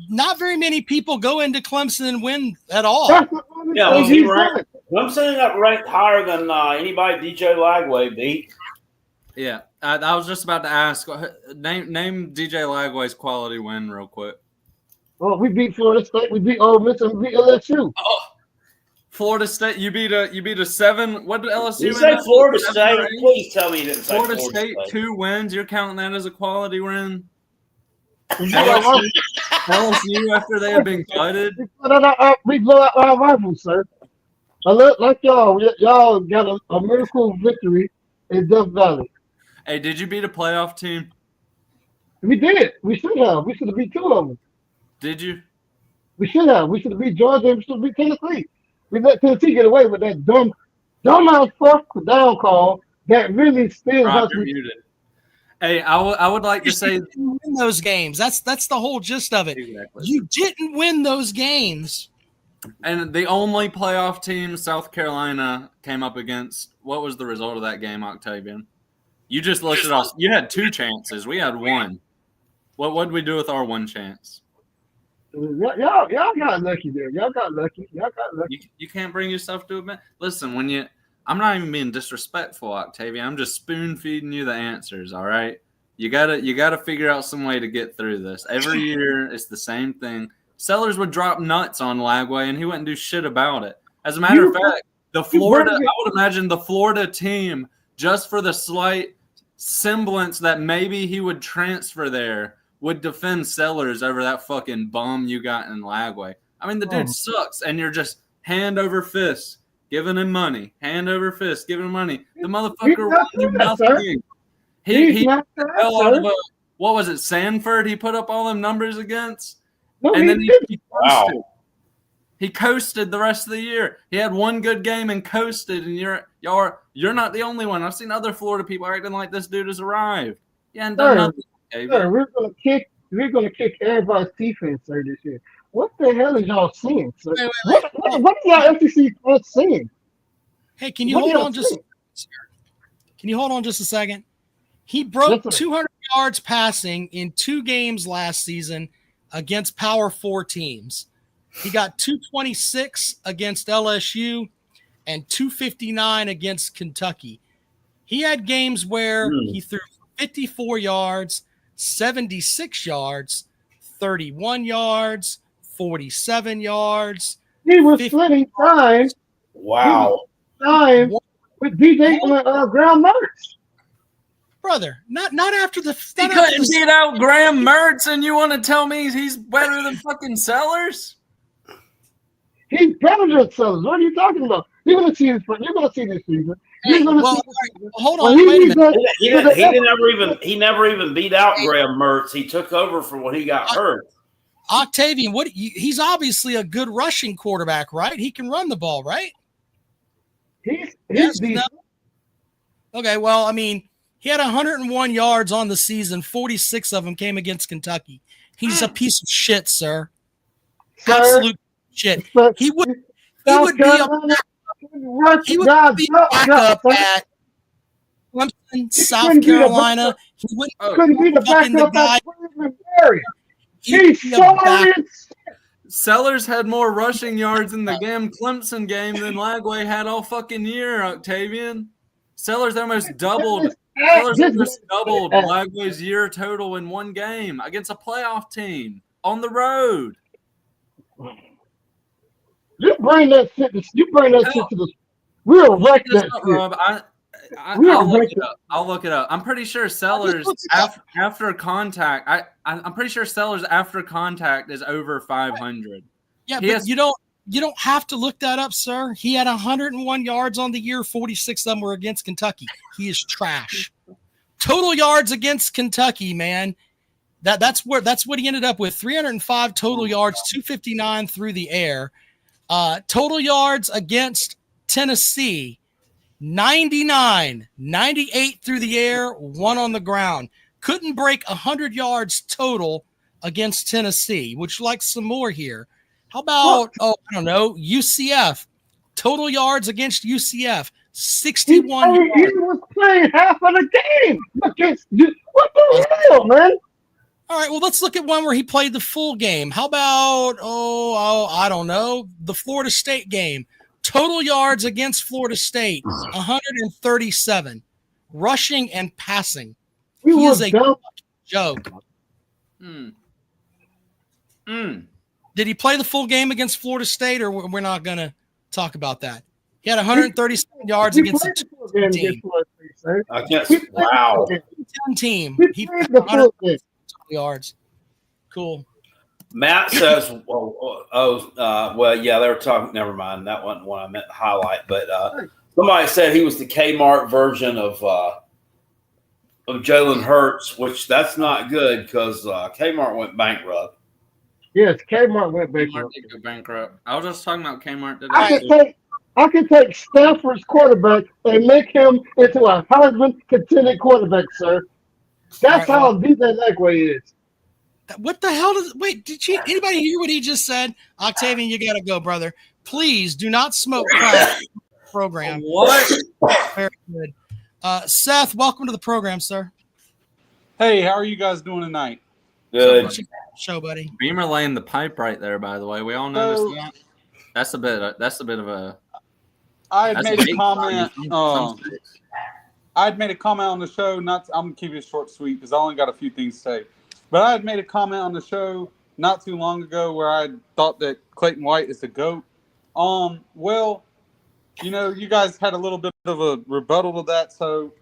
S1: Not very many people go into Clemson and win at all.
S3: That's the only thing he's done.
S2: Clemson got ranked higher than anybody DJ Lagway beat.
S5: Yeah, I was just about to ask. Name DJ Lagway's quality win real quick.
S3: Well, we beat Florida State. We beat Ole Miss, and we beat LSU.
S5: Oh, Florida State. You beat a 7. What did LSU?
S2: You said Florida State. Please tell me you didn't say
S5: Florida State. 2 wins. You're counting that as a quality win. LSU after they had been gutted.
S3: We blow out our rivals, sir. Like y'all got a miracle victory in Death Valley.
S5: Hey, did you beat a playoff team?
S3: We did. We should have. We should have beat 2 of them.
S5: Did you?
S3: We should have. We should have beat Georgia and we should have beat Tennessee. We let Tennessee get away with that dumbass fourth down call that really still has
S5: to be muted. Hey, I would like to say
S1: win those games. That's the whole gist of it.
S5: Exactly.
S1: You didn't win those games.
S5: And the only playoff team South Carolina came up against, what was the result of that game, Octavian? You just looked at us. You had 2 chances. We had 1. What did we do with our 1 chance?
S3: Y'all got lucky there. Y'all got lucky.
S5: You can't bring yourself to admit. Listen, I'm not even being disrespectful, Octavian. I'm just spoon feeding you the answers. All right, you gotta figure out some way to get through this. Every year it's the same thing. Sellers would drop nuts on Lagway, and he wouldn't do shit about it. As a matter of fact, I would imagine the Florida team, just for the slight semblance that maybe he would transfer there, would defend Sellers over that fucking bum you got in Lagway. I mean, the dude sucks, and you're just hand over fist giving him money. Hand over fist giving him money. The motherfucker won you nothing. He fell out of what was it, Sanford? He put up all them numbers against, and then he coasted. Wow. He coasted the rest of the year. He had 1 good game and coasted, and you're not the only one. I've seen other Florida people acting like this dude has arrived. Yeah, and done nothing.
S3: Sir, we're gonna kick everybody's defense, sir, this year. What the hell is y'all seeing, sir? What are y'all SEC fans seeing?
S1: Hey, can you hold on just a second? He broke 200 yards passing in 2 games last season against Power 4 teams. He got 226 against LSU and 259 against Kentucky. He had games where he threw 54 yards, 76 yards, 31 yards, 47 yards.
S3: He was splitting time.
S2: Wow.
S3: Time with DJ Graham Mertz.
S1: Brother, not after the.
S5: He couldn't beat out Graham Mertz, and you want to tell me he's better than fucking Sellers?
S3: He's better than Sellers. What are you talking about? You're gonna see this. You're gonna see this season.
S1: Hold on. Wait a minute.
S2: He never even beat out Graham Mertz. He took over for when he got hurt.
S1: Octavian, he's obviously a good rushing quarterback, right? He can run the ball, right?
S3: He's
S1: no? Okay, well, I mean, he had 101 yards on the season. 46 of them came against Kentucky. He's a piece of shit, sir. Absolute shit. He would be a backup at Clemson, South Carolina. He
S3: couldn't be the backup at Cleveland.
S5: Sellers had more rushing yards in the damn Clemson game than Lagway had all fucking year, Octavian. Sellers almost doubled. Lagway's year total in 1 game against a playoff team on the road.
S3: You bring that shit to the. We'll wreck that shit.
S5: Rob, I'll look it up. I'm pretty sure Sellers after contact. I'm pretty sure Sellers after contact is over 500.
S1: Yeah, but you don't have to look that up, sir. He had 101 yards on the year. 46 of them were against Kentucky. He is trash. Total yards against Kentucky, man. That's what he ended up with. 305 total yards, 259 through the air. Total yards against Tennessee, 99, 98 through the air, 1 on the ground. Couldn't break 100 yards total against Tennessee. Would you like some more here? How about, I don't know, UCF. Total yards against UCF, 61 yards.
S3: He was playing half of the game. What the hell, man?
S1: All right, well, let's look at one where he played the full game. How about, I don't know, the Florida State game. Total yards against Florida State, 137. Rushing and passing. He is a joke. Did he play the full game against Florida State, or we're not going to talk about that? He had 137 yards against the team.
S2: Wow.
S1: 10 team. He played
S3: the full game.
S1: Yards. Cool.
S2: Matt says, they were talking. Never mind. That wasn't what I meant to highlight. But somebody said he was the Kmart version of Jalen Hurts, which that's not good because Kmart went bankrupt.
S3: Yes, Kmart went
S5: bankrupt. I was just talking about Kmart today.
S3: I can take Stafford's quarterback and make him into a Heisman contending quarterback, sir. That's how deep that Legway is.
S1: What the hell did anybody hear what he just said? Octavian, you got to go, brother. Please do not smoke crack program.
S5: What?
S1: Very good. Seth, welcome to the program, sir.
S6: Hey, how are you guys doing tonight?
S2: Good.
S1: Show, buddy.
S5: Beamer laying the pipe right there, by the way. We all noticed that. That's a bit of a
S6: I had made a comment. I had made a comment on the show. I'm gonna keep it short, and sweet, because I only got a few things to say. But I had made a comment on the show not too long ago where I thought that Clayton White is the GOAT. Well, you guys had a little bit of a rebuttal to that. So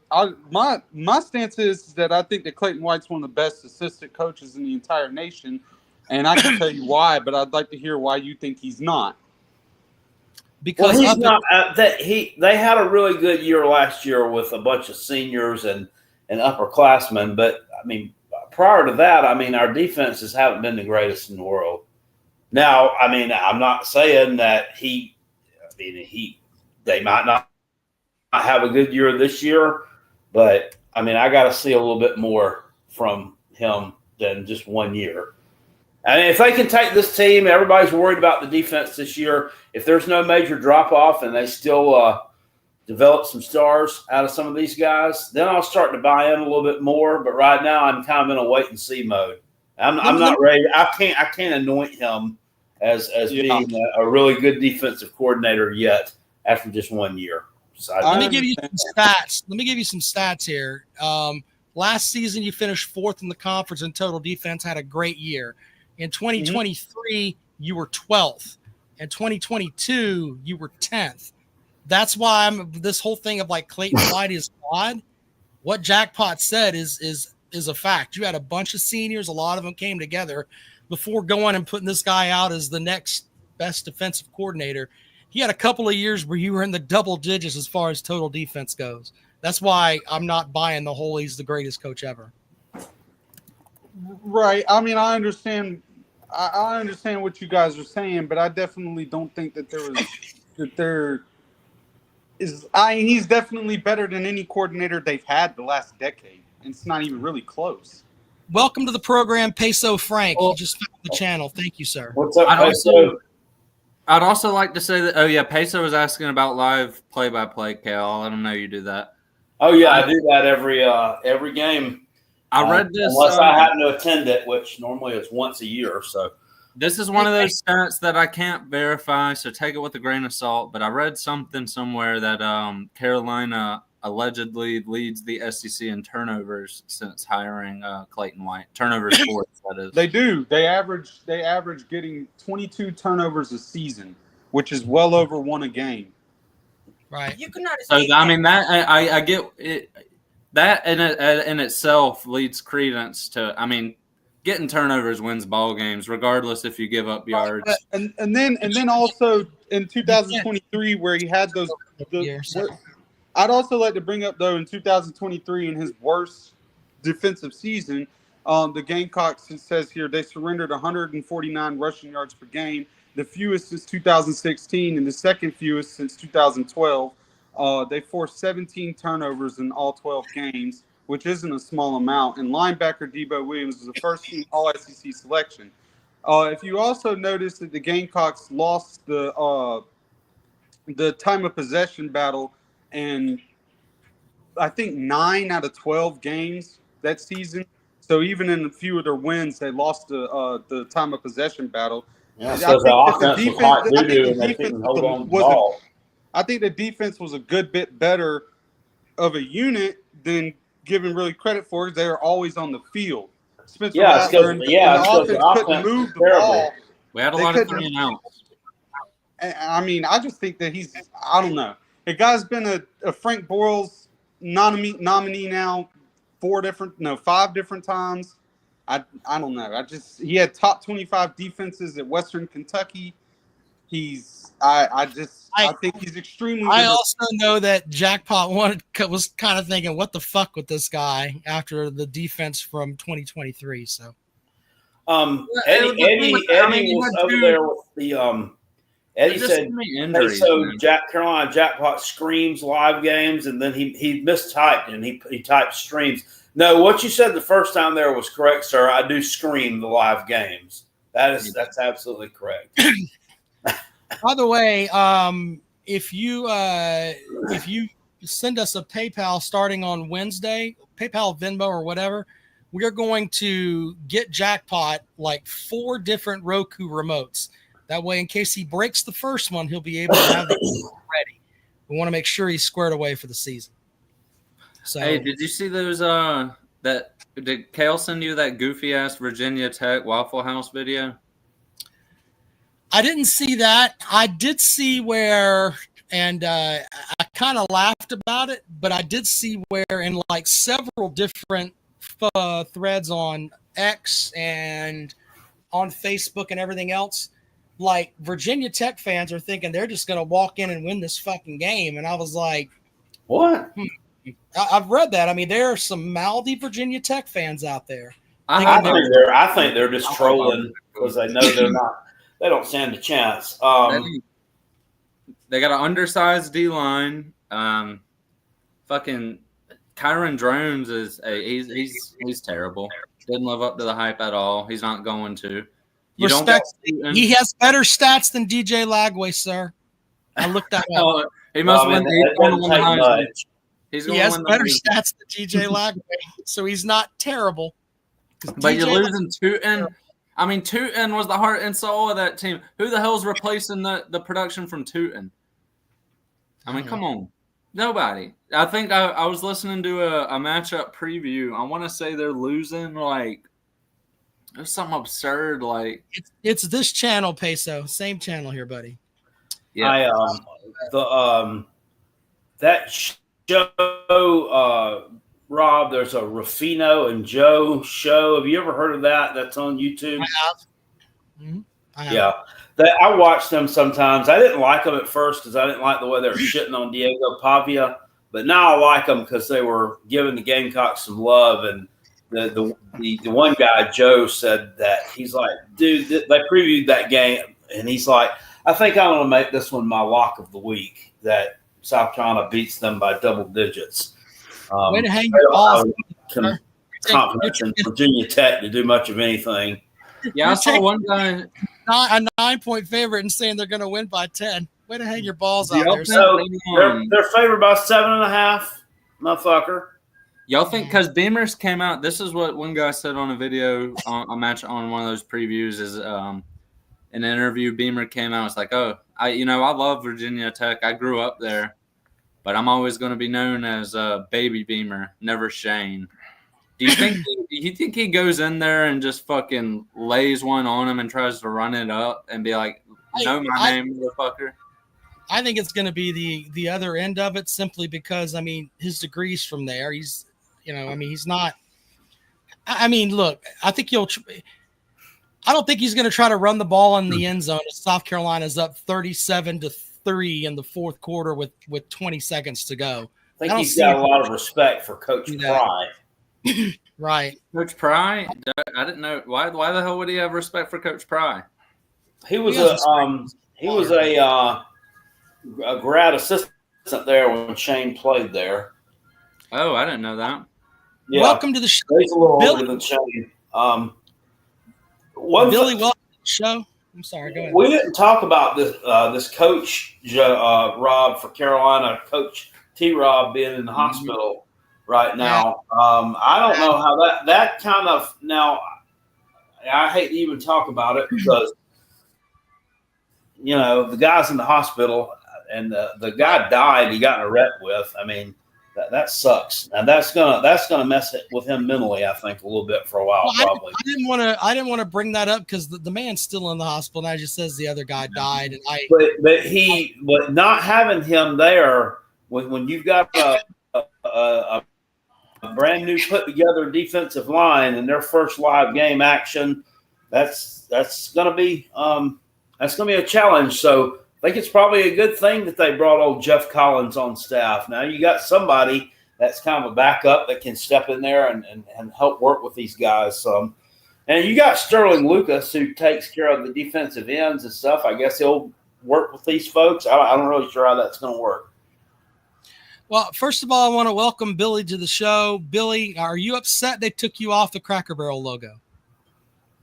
S6: my stance is that I think that Clayton White's one of the best assistant coaches in the entire nation, and I can tell you why. But I'd like to hear why you think he's not.
S1: Because
S2: he's not. They had a really good year last year with a bunch of seniors and upperclassmen. But I mean, prior to that, our defenses haven't been the greatest in the world. Now, I'm not saying that they might not have a good year this year, but I got to see a little bit more from him than just 1 year. If they can take this team, everybody's worried about the defense this year. If there's no major drop-off and they still develop some stars out of some of these guys, then I'll start to buy in a little bit more. But right now, I'm kind of in a wait-and-see mode. I'm not ready. I can't anoint him as being a really good defensive coordinator yet after just 1 year. So
S1: let me give you some stats here. Last season, you finished 4th in the conference in total defense, had a great year. In 2023, you were 12th. In 2022, you were 10th. That's why this whole thing of Clayton White is odd. What Jackpot said is a fact. You had a bunch of seniors. A lot of them came together before going and putting this guy out as the next best defensive coordinator. He had a couple of years where you were in the double digits as far as total defense goes. That's why I'm not buying the whole he's the greatest coach ever.
S6: Right. I understand. I understand what you guys are saying, but I definitely don't think that he's definitely better than any coordinator they've had the last decade. And it's not even really close.
S1: Welcome to the program, Peso Frank. You just found the channel. Thank you, sir.
S2: What's up, Peso?
S5: I'd also like to say that, Peso was asking about live play-by-play, Cal. I'll let him know you do that.
S2: Oh, yeah, I do that every game.
S5: I read this.
S2: Unless I happen to attend it, which normally is once a year. So
S5: this is one of those stats that I can't verify, so take it with a grain of salt. But I read something somewhere that Carolina allegedly leads the SEC in turnovers since hiring Clayton White. Turnovers forced, that is.
S6: They do. They average getting 22 turnovers a season, which is well over 1 a game.
S1: Right.
S7: You could not.
S5: So I mean that I get it. That in itself leads credence to. I mean, getting turnovers wins ball games, regardless if you give up yards.
S6: And then also in 2023 where he had those. I'd also like to bring up though in 2023 in his worst defensive season, the Gamecocks, it says here, they surrendered 149 rushing yards per game, the fewest since 2016 and the second fewest since 2012. They forced 17 turnovers in all 12 games, which isn't a small amount. And linebacker Debo Williams was the first team All-SEC selection. If you also notice that the Gamecocks lost the time of possession battle and I think 9 out of 12 games that season. So even in a few of their wins, they lost the time of possession battle.
S2: Yeah, because the offense was hot doo-doo and they couldn't hold on to the ball.
S6: I think the defense was a good bit better of a unit than given really credit for because they were always on the field. Spencer Rattler and the offense couldn't move the ball.
S5: We had a lot of 3 and outs.
S6: I mean, I just think that I don't know. The guy's been a Frank Boyle's nominee now 5 different times. I don't know. He had top 25 defenses at Western Kentucky. I think he's extremely good.
S1: I also know that Jackpot was kind of thinking, what the fuck with this guy after the defense from 2023. So
S2: Eddie was over there with the Eddie said, hey, so Carolina Jackpot screams live games, and then he mistyped and he typed streams. No, what you said the first time there was correct, sir. I do scream the live games. That's absolutely correct.
S1: By the way, if you send us a PayPal starting on Wednesday, PayPal, Venmo, or whatever, we are going to get Jackpot like 4 different Roku remotes. That way, in case he breaks the first one, he'll be able to have it ready. We want to make sure he's squared away for the season. So,
S5: hey, did you see those? Did Kale send you that goofy ass Virginia Tech Waffle House video?
S1: I didn't see that. I did see where, and I kind of laughed about it, but I did see where in like several different threads on X and on Facebook and everything else, like Virginia Tech fans are thinking they're just going to walk in and win this fucking game. And I was like,
S2: what?
S1: I've read that. I mean, there are some mouthy Virginia Tech fans out there.
S2: I think they're just trolling because they know they're not. They don't stand a chance.
S5: They got an undersized D line. Fucking Kyron Drones he's terrible. Didn't live up to the hype at all. He's not going to.
S1: He has better stats than DJ Lagway, sir. I looked that up.
S5: He must win.
S1: He has better stats than DJ Lagway, so he's not terrible.
S5: But you're losing Tootin. I mean, Tootin was the heart and soul of that team. Who the hell's replacing the production from Tootin? I mean, come on. Nobody. I think I was listening to a matchup preview. I want to say they're losing like there's something absurd. Like
S1: it's this channel, Peso. Same channel here, buddy.
S2: Yeah. That show, Rob, there's a Ruffino and Joe show. Have you ever heard of that? That's on YouTube.
S1: I have. Mm-hmm.
S2: Yeah. I watch them sometimes. I didn't like them at first because I didn't like the way they were shitting on Diego Pavia. But now I like them because they were giving the Gamecocks some love. And the one guy, Joe, said that he's like, dude, they previewed that game. And he's like, I think I'm going to make this one my lock of the week, that South Carolina beats them by double digits.
S1: Way to hang your balls.
S2: Confidence in Virginia Tech to do much of anything.
S5: Yeah, I saw one guy.
S1: A 9-point favorite and saying they're going to win by 10. Way to hang your balls out there.
S2: So they're favored by 7.5, motherfucker.
S5: Y'all think because Beamers came out, this is what one guy said on a video on a match on one of those previews is an interview. Beamer came out. It's like, I love Virginia Tech. I grew up there, but I'm always going to be known as Baby Beamer, never Shane. Do you think he goes in there and just fucking lays one on him and tries to run it up and be like, know my name, motherfucker?
S1: I think it's going to be the other end of it, simply because his degree's from there. He's, he's not. I mean, look, I think I don't think he's going to try to run the ball in the end zone. South Carolina's up 37-3 in the fourth quarter with 20 seconds to go.
S2: I think he's got a lot of respect for Coach Pry.
S1: Right.
S5: Coach Pry? I didn't know. Why the hell would he have respect for Coach Pry?
S2: He was a grad assistant there when Shane played there.
S5: Oh, I didn't know that.
S2: Yeah.
S1: Welcome to the show.
S2: He's a little older than Shane.
S1: Billy, welcome to the show. I'm sorry, go ahead.
S2: We didn't talk about this coach, Rob, for Carolina, Coach T-Rob being in the hospital right now. I don't know how that kind of – now, I hate to even talk about it because, the guy's in the hospital and the guy died he got in a wreck with. I mean, that sucks. And that's gonna mess it with him mentally, I think, a little bit for a while, probably.
S1: I didn't want to bring that up because the man's still in the hospital, and I just says the other guy died. And
S2: but not having him there when you've got a brand new put together defensive line and their first live game action, that's gonna be a challenge. So I think it's probably a good thing that they brought old Jeff Collins on staff. Now you got somebody that's kind of a backup that can step in there and help work with these guys. And you got Sterling Lucas, who takes care of the defensive ends and stuff. I guess he'll work with these folks. I'm not really sure how that's going to work.
S1: Well, first of all, I want to welcome Billy to the show. Billy, are you upset they took you off the Cracker Barrel logo?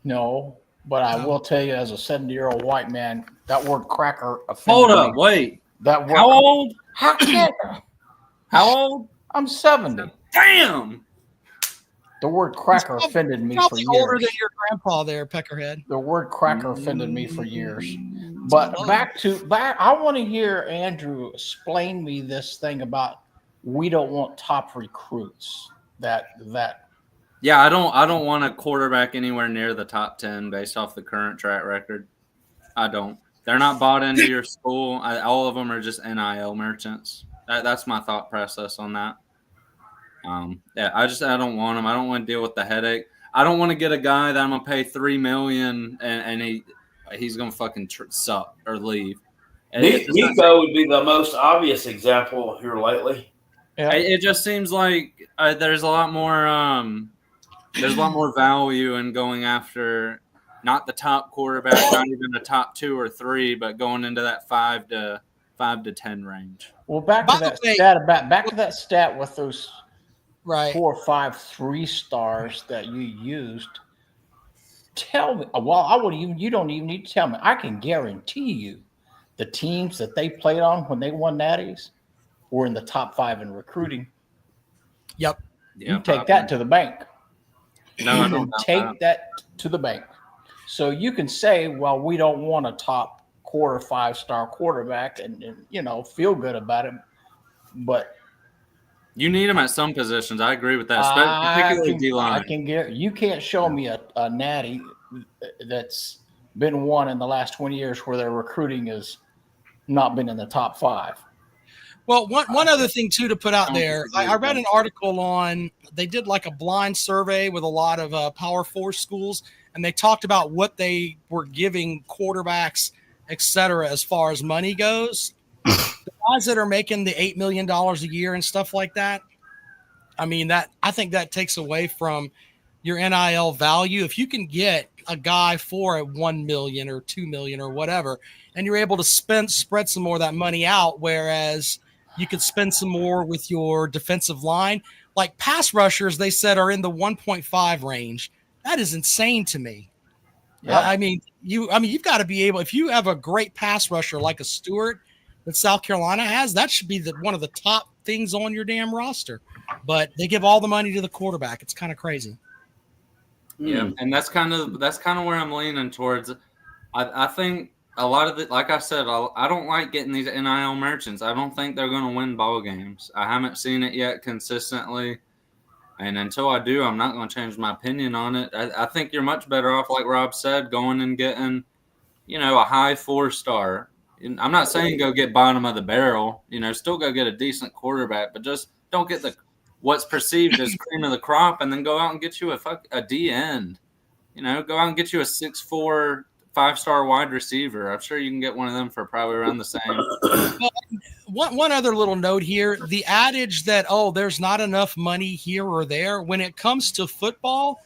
S7: No, but I will tell you, as a 70-year-old white man, that word cracker offended me.
S5: Hold up, wait.
S7: That word,
S5: how old?
S7: How old? I'm 70.
S5: Damn.
S7: The word cracker offended me for years.
S1: Older than your grandpa there, Peckerhead.
S7: The word cracker offended me for years. But back, I want to hear Andrew explain me this thing about we don't want top recruits.
S5: Yeah, I don't want a quarterback anywhere near the top 10 based off the current track record. I don't. They're not bought into your school. All of them are just NIL merchants. That's my thought process on that. I don't want them. I don't want to deal with the headache. I don't want to get a guy that I'm gonna pay $3 million and he's gonna fucking suck or leave.
S2: Nico would be the most obvious example here lately.
S5: Yeah. It just seems like there's a lot more value in going after not the top quarterback, not even the top 2 or 3, but going into that 5 to 10 range.
S7: Well, back to that stat with those 4 or 5 3-stars that you used. Tell me. Well, you don't even need to tell me. I can guarantee you, the teams that they played on when they won natties were in the top 5 in recruiting.
S1: Yep.
S7: You take that to the bank.
S5: No,
S7: you can take that to the bank. So you can say, well, we don't want a top 4 or 5-star quarterback and feel good about it. But
S5: you need them at some positions. I agree with that, particularly D-line.
S7: You can't show me a natty that's been won in the last 20 years where their recruiting has not been in the top 5.
S1: Well, one other thing, too, to put out there, I read an article they did like a blind survey with a lot of Power 4 schools, and they talked about what they were giving quarterbacks, et cetera, as far as money goes. The guys that are making the $8 million a year and stuff like that, I think that takes away from your NIL value. If you can get a guy for $1 million or $2 million or whatever, and you're able to spread some more of that money out, whereas you could spend some more with your defensive line. Like pass rushers, they said, are in the 1.5 range. That is insane to me. Yeah. You've got to be able, if you have a great pass rusher like a Stewart that South Carolina has, that should be one of the top things on your damn roster. But they give all the money to the quarterback. It's kind of crazy.
S5: Yeah, and that's kind of where I'm leaning towards. I think a lot of it, like I said, I don't like getting these NIL merchants. I don't think they're going to win ball games. I haven't seen it yet consistently. And until I do, I'm not going to change my opinion on it. I think you're much better off, like Rob said, going and getting, a high 4-star And I'm not saying go get bottom of the barrel. Still go get a decent quarterback, but just don't get what's perceived as cream of the crop, and then go out and get you a D end. Go out and get you a 6'4", 5-star wide receiver. I'm sure you can get one of them for probably around the same.
S1: Well, one other little note here: the adage that there's not enough money here or there when it comes to football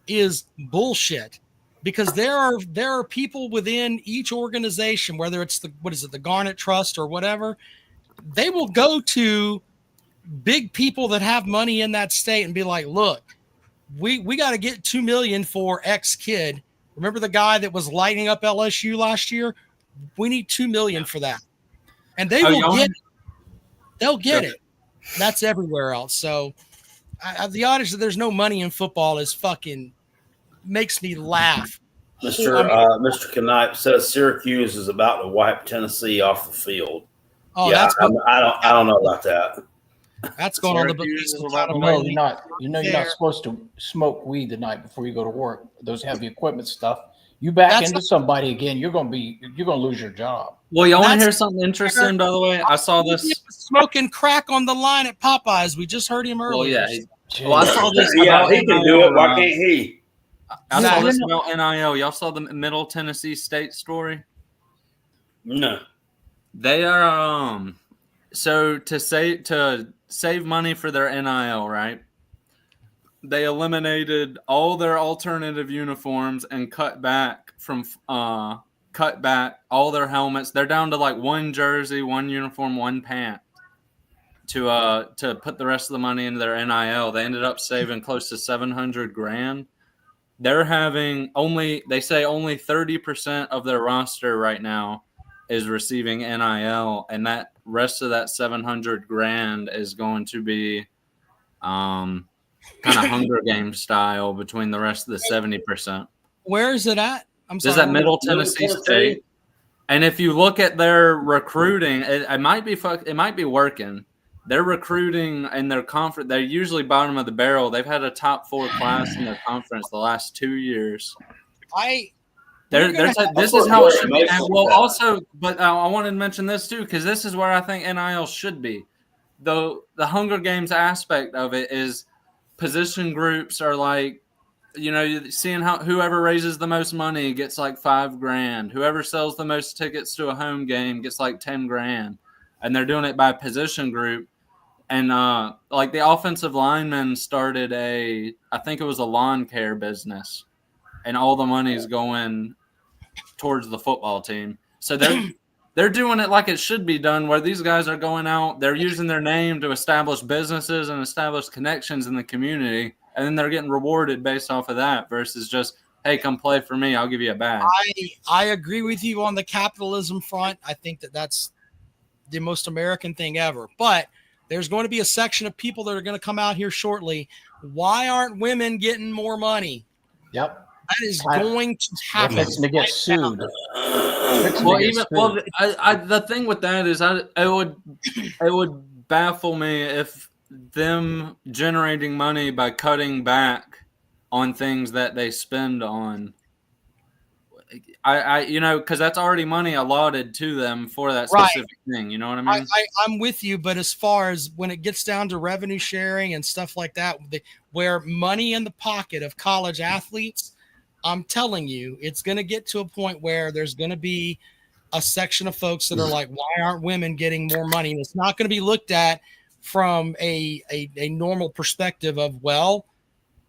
S1: is bullshit. Because there are people within each organization, whether it's the Garnet Trust or whatever, they will go to big people that have money in that state and be like, look, we got to get $2 million for X kid. Remember the guy that was lighting up LSU last year? We need $2 million for that. And they will get it. They'll get it. That's everywhere else. So the odds that there's no money in football is fucking makes me laugh.
S2: Mr. Knipe says Syracuse is about to wipe Tennessee off the field.
S1: Oh,
S2: yeah, I don't know about that.
S1: That's going on the book.
S7: No, you're not. You're not supposed to smoke weed the night before you go to work. Those heavy equipment stuff. You back into somebody again, you're gonna lose your job.
S5: Well, y'all want to hear something interesting? By the way, I saw this
S1: smoking crack on the line at Popeyes. We just heard him earlier.
S5: Well, I saw this.
S2: Yeah, he can do it. Why can't he?
S5: I saw this about NIL. Y'all saw the Middle Tennessee State story?
S2: No.
S5: They are so to save money for their NIL, right? They eliminated all their alternative uniforms and cut back all their helmets. They're down to like one jersey, one uniform, one pant to put the rest of the money into their NIL. They ended up saving close to $700,000. They're having they say only 30% of their roster right now is receiving NIL, and that rest of that $700,000 is going to be kind of Hunger Games style between the rest of the 70%.
S1: Where is it at?
S5: This is at Middle Tennessee State. And if you look at their recruiting, it might be working. They're recruiting in their conference. They're usually bottom of the barrel. They've had a top 4 class in their conference the last 2 years. This is how it should be. And but I wanted to mention this too, because this is where I think NIL should be. The Hunger Games aspect of it is position groups are like, seeing how whoever raises the most money gets like $5,000. Whoever sells the most tickets to a home game gets like $10,000. And they're doing it by position group. And like the offensive linemen started I think it was a lawn care business, and all the money is going towards the football team. So they're doing it like it should be done, where these guys are going out, they're using their name to establish businesses and establish connections in the community, and then they're getting rewarded based off of that versus just, hey, come play for me, I'll give you a badge.
S1: I agree with you on the capitalism front. I think that's the most American thing ever. But there's going to be a section of people that are going to come out here shortly. Why aren't women getting more money?
S7: Yep.
S1: That is going to happen.
S7: They're fixing to get sued.
S5: The thing with that is it would baffle me if them generating money by cutting back on things that they spend on. Because that's already money allotted to them for that specific thing. You know what I mean?
S1: I'm with you, but as far as when it gets down to revenue sharing and stuff like that, where money in the pocket of college athletes, I'm telling you, it's going to get to a point where there's going to be a section of folks that are like, why aren't women getting more money? And it's not going to be looked at from a normal perspective of, well,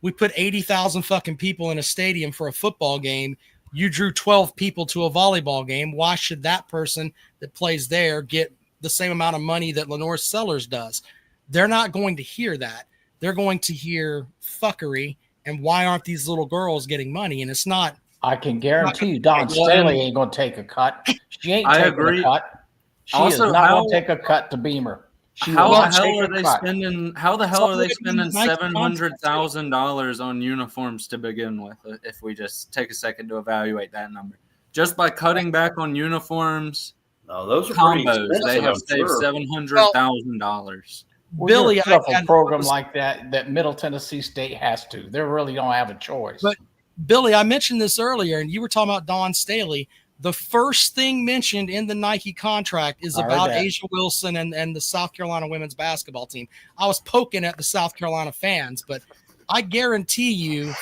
S1: we put 80,000 fucking people in a stadium for a football game. You drew 12 people to a volleyball game. Why should that person that plays there get the same amount of money that Lenore Sellers does? They're not going to hear that. They're going to hear fuckery. And why aren't these little girls getting money? And it's not.
S7: I can guarantee you, Dawn Staley ain't going to take a cut. She ain't taking a cut. She also, is not going to take a cut to Beamer.
S5: How the hell are they spending $700,000 on uniforms to begin with? If we just take a second to evaluate that number, just by cutting back on uniforms,
S2: those are
S5: combos, they have saved $700,000.
S7: Billy, a program like that Middle Tennessee State has to. They really don't have a choice.
S1: But Billy, I mentioned this earlier, and you were talking about Dawn Staley. the first thing mentioned in the Nike contract is about Asia Wilson and the South Carolina women's basketball team. I was poking at the South Carolina fans, but I guarantee you,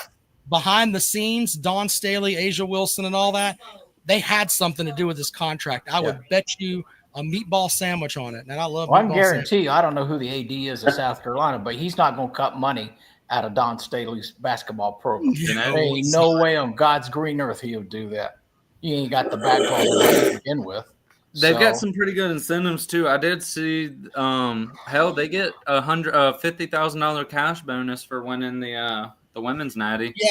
S1: behind the scenes, Dawn Staley, Asia Wilson, and all that, they had something to do with this contract. I would bet you a meatball sandwich on it. And I love
S7: I guarantee you, I don't know who the AD is in South Carolina, but he's not going to cut money out of Dawn Staley's basketball program. There ain't no way on God's green earth he'll do that. You ain't got the backbone to begin with.
S5: They've got some pretty good incentives too. I did see, hell, they get $50,000 cash bonus for winning the women's natty.
S1: Yeah,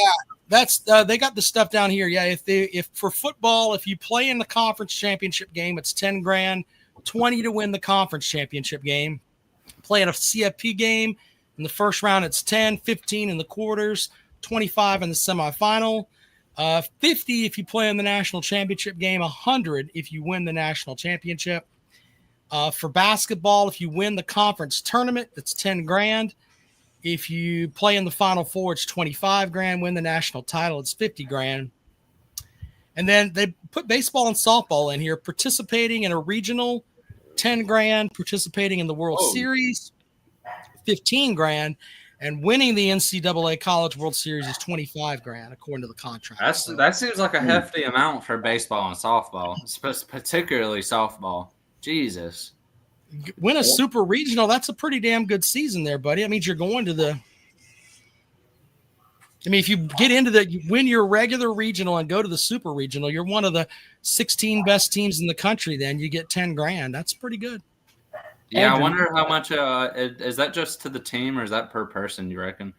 S1: that's they got the stuff down here. Yeah, if for football, if you play in the conference championship game, it's $10,000, $20,000 to win the conference championship game. Play in a CFP game in the first round, it's 10, 15 in the quarters, 25 in the semifinal. 50 if you play in the national championship game, 100 if you win the national championship. For basketball, if you win the conference tournament, it's $10,000. If you play in the Final Four, it's $25,000. Win the national title, it's $50,000. And then they put baseball and softball in here. Participating in a regional, $10,000. Participating in the World Series, $15,000. And winning the NCAA College World Series is $25,000, according to the contract.
S5: That seems like a hefty amount for baseball and softball, particularly softball. Jesus.
S1: Win a super regional, that's a pretty damn good season there, buddy. That means you're going to the – I mean, if you get into you win your regular regional and go to the super regional, you're one of the 16 best teams in the country then. You get $10,000. That's pretty good.
S5: Yeah, I wonder how much is that just to the team or is that per person, you reckon?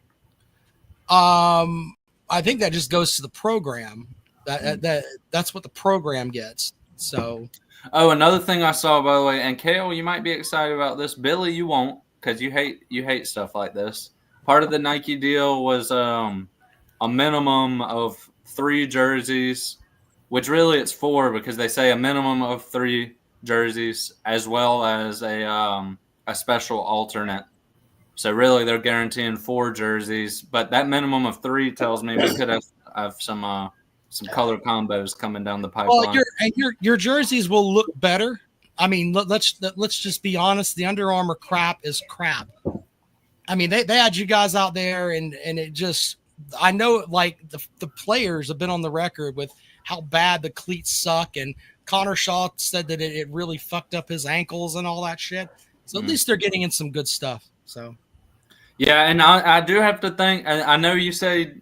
S1: I think that just goes to the program. That's what the program gets. So
S5: another thing I saw, by the way, and Kale, you might be excited about this. Billy, you won't, because you hate stuff like this. Part of the Nike deal was a minimum of 3 jerseys, which really it's 4 because they say a minimum of 3 jerseys as well as a special alternate. So really they're guaranteeing 4 jerseys, but that minimum of 3 tells me we could have some color combos coming down the pipeline.
S1: Well, your jerseys will look better. I mean, let's just be honest. The Under Armour crap is crap. I mean, they had you guys out there and it just, I know like the players have been on the record with how bad the cleats suck, and Connor Shaw said that it really fucked up his ankles and all that shit. So at least they're getting in some good stuff. So,
S5: yeah, and I do have to think. I know you say,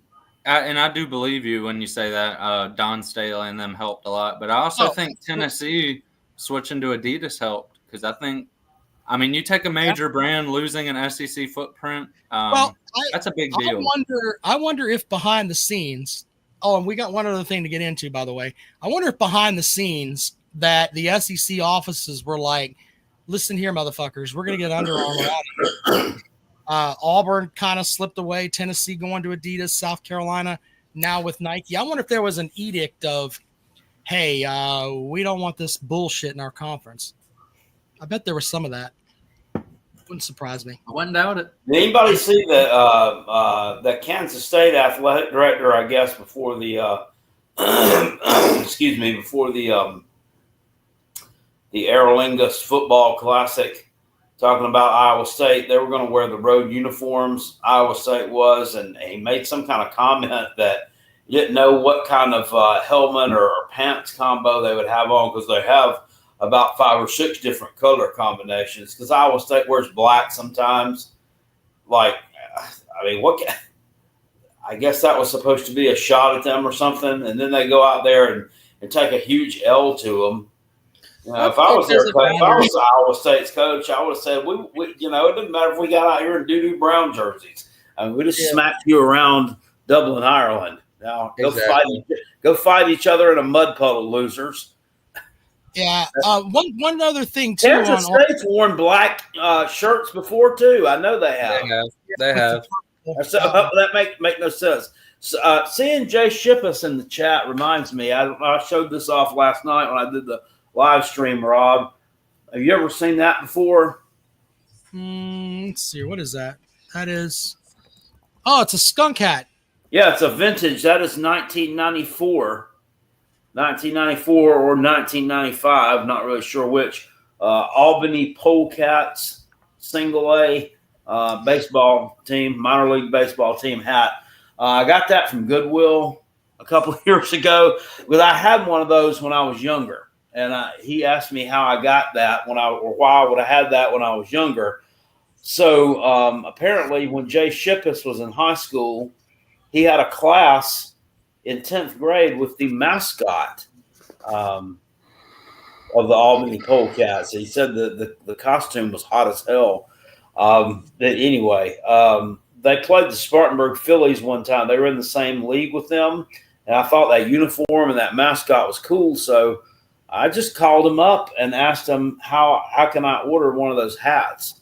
S5: and I do believe you when you say that Don Staley and them helped a lot. But I also think Tennessee switching to Adidas helped because I mean, you take a major brand losing an SEC footprint. That's a big deal.
S1: I wonder if behind the scenes. Oh, and we got one other thing to get into, by the way. I wonder if behind the scenes that the SEC offices were like, listen here, motherfuckers, we're going to get Under Armour out of here. Auburn kind of slipped away. Tennessee going to Adidas. South Carolina now with Nike. I wonder if there was an edict of, hey, we don't want this bullshit in our conference. I bet there was some of that. Wouldn't surprise me.
S5: I wouldn't doubt it.
S2: Did anybody see that Kansas State athletic director? I guess before the before the Aer Lingus football classic, talking about Iowa State, they were going to wear the road uniforms. Iowa State was, and he made some kind of comment that you didn't know what kind of helmet or pants combo they would have on because they have about 5 or 6 different color combinations because Iowa State wears black sometimes. Like, I mean, I guess that was supposed to be a shot at them or something. And then they go out there and take a huge L to them. You know, if I was Iowa State's coach, I would have said, we it doesn't matter if we got out here in doo-doo brown jerseys. I mean, we just smacked you around Dublin, Ireland. Now go fight each other in a mud puddle, losers.
S1: Yeah. One other thing too.
S2: Kansas State's worn black shirts before too. I know they have.
S5: They have.
S2: So, that make no sense. So, seeing Jay Shippus in the chat reminds me. I showed this off last night when I did the live stream. Rob, have you ever seen that before?
S1: Let's see. What is that? That is. Oh, it's a skunk hat.
S2: Yeah, it's a vintage. That is 1994. 1994 or 1995, not really sure which. Albany Polecats single A baseball team, minor league baseball team hat. I got that from Goodwill a couple of years ago, because I had one of those when I was younger. And he asked me how I got that or why I would have had that when I was younger. So apparently when Jay Shippus was in high school, he had a class in 10th grade with the mascot of the Albany Polecats. He said the costume was hot as hell. Anyway, they played the Spartanburg Phillies one time. They were in the same league with them, and I thought that uniform and that mascot was cool. So I just called them up and asked them how can I order one of those hats,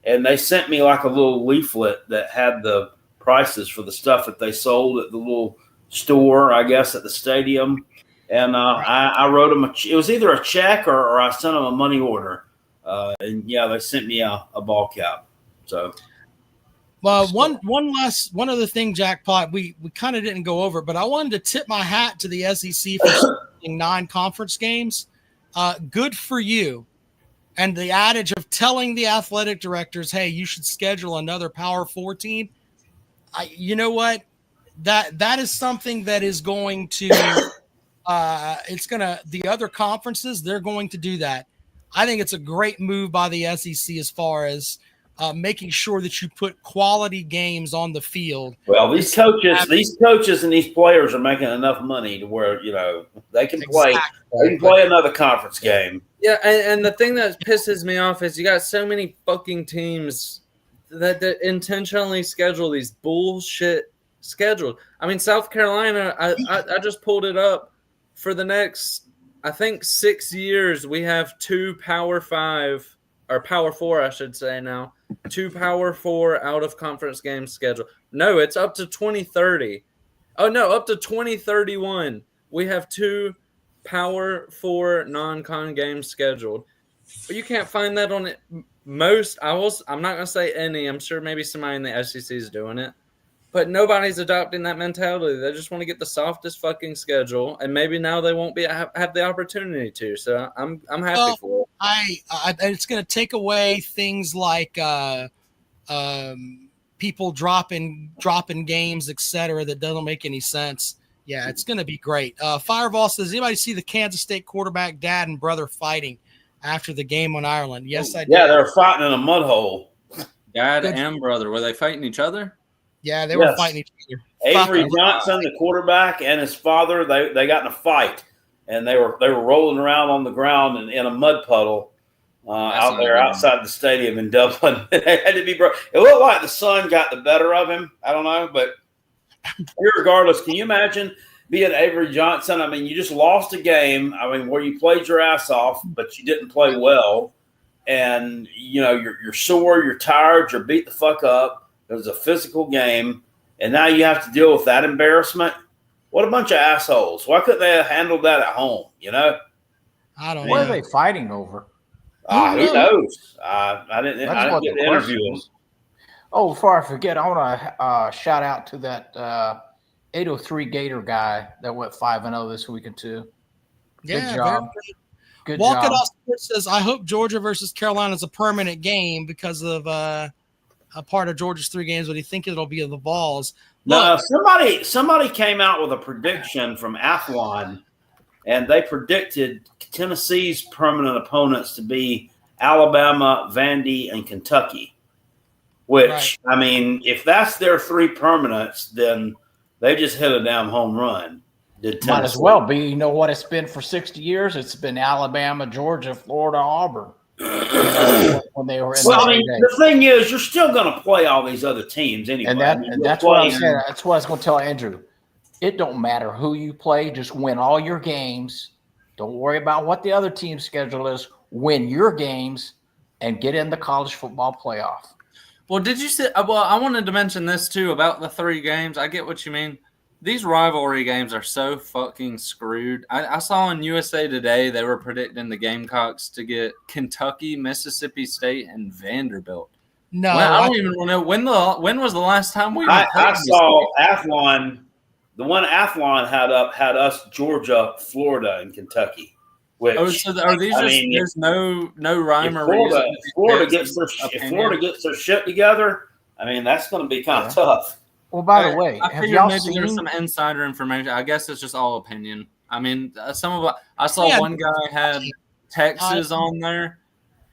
S2: and they sent me like a little leaflet that had the prices for the stuff that they sold at the little store, I guess, at the stadium. And I wrote them. It was either a check or I sent them a money order. And yeah, they sent me a ball cap. So,
S1: well, one other thing, Jackpot, we kind of didn't go over, but I wanted to tip my hat to the SEC for 9 conference games. Good for you. And the adage of telling the athletic directors, hey, you should schedule another Power 4 team. You know what? That is something that is going to the other conferences, they're going to do that. I think it's a great move by the SEC as far as making sure that you put quality games on the field.
S2: Well, these coaches and these players are making enough money to where, they can play. They can play another conference game.
S5: Yeah, and the thing that pisses me off is you got so many fucking teams that intentionally schedule these bullshit schedules. I mean, South Carolina, I just pulled it up. For the next, I think, 6 years, we have 2 Power 5, or Power 4, I should say now, 2 Power 4 out-of-conference games scheduled. No, it's up to 2030. Oh, no, up to 2031. We have 2 Power 4 non-con games scheduled. But you can't find that on it. Most, I'm not going to say any. I'm sure maybe somebody in the SEC is doing it. But nobody's adopting that mentality. They just want to get the softest fucking schedule, and maybe now they won't have the opportunity to. So I'm happy for it.
S1: It's going to take away things like people dropping games, etc. That doesn't make any sense. Yeah, it's going to be great. Fireball says, anybody see the Kansas State quarterback dad and brother fighting after the game on Ireland? Yes, I did.
S2: Yeah, they were fighting in a mud hole.
S5: Dad and brother, were they fighting each other?
S1: Yeah, they were fighting each other.
S2: Avery Johnson, the quarterback, and his father, they got in a fight, and they were rolling around on the ground in a mud puddle out there outside the stadium in Dublin. It had to be it looked like the sun got the better of him. I don't know, but regardless, can you imagine being Avery Johnson? I mean, you just lost a game. I mean, where you played your ass off, but you didn't play well, and you're sore, you're tired, you're beat the fuck up. It was a physical game, and now you have to deal with that embarrassment. What a bunch of assholes. Why couldn't they have handled that at home,
S1: I don't know.
S7: What are they fighting over?
S2: Who knows? I didn't get to interview them.
S7: Oh, before I forget, I want to shout out to that 803 Gator guy that went 5-0 this weekend, too. Good job. Good
S1: Walk
S7: job.
S1: It Off says, I hope Georgia versus Carolina is a permanent game because of a part of Georgia's 3 games. What do you think it'll be of the Vols?
S2: No, somebody came out with a prediction from Athlon, and they predicted Tennessee's permanent opponents to be Alabama, Vandy, and Kentucky. Which, I mean, if that's their 3 permanents, then they just hit a damn home run.
S7: Might as well be. You know what it's been for 60 years? It's been Alabama, Georgia, Florida, Auburn. When they were in
S2: the thing is, you're still going to play all these other teams anyway.
S7: And that's what I'm saying. That's what I was going to tell Andrew. It don't matter who you play. Just win all your games. Don't worry about what the other team's schedule is. Win your games and get in the college football playoff.
S5: Well, did you say? Well, I wanted to mention this too about the 3 games. I get what you mean. These rivalry games are so fucking screwed. I saw on USA Today they were predicting the Gamecocks to get Kentucky, Mississippi State, and Vanderbilt.
S1: No,
S5: I don't even know when was the last time we.
S2: I saw Athlon The one Athlon had us Georgia, Florida, and Kentucky. Which
S5: so are these there's no rhyme or reason?
S2: If Florida gets their shit together, I mean that's going to be kind of tough.
S7: Well, by the way,
S5: I figured maybe there's some insider information. I guess it's just all opinion. I mean, I saw one guy had Texas on there.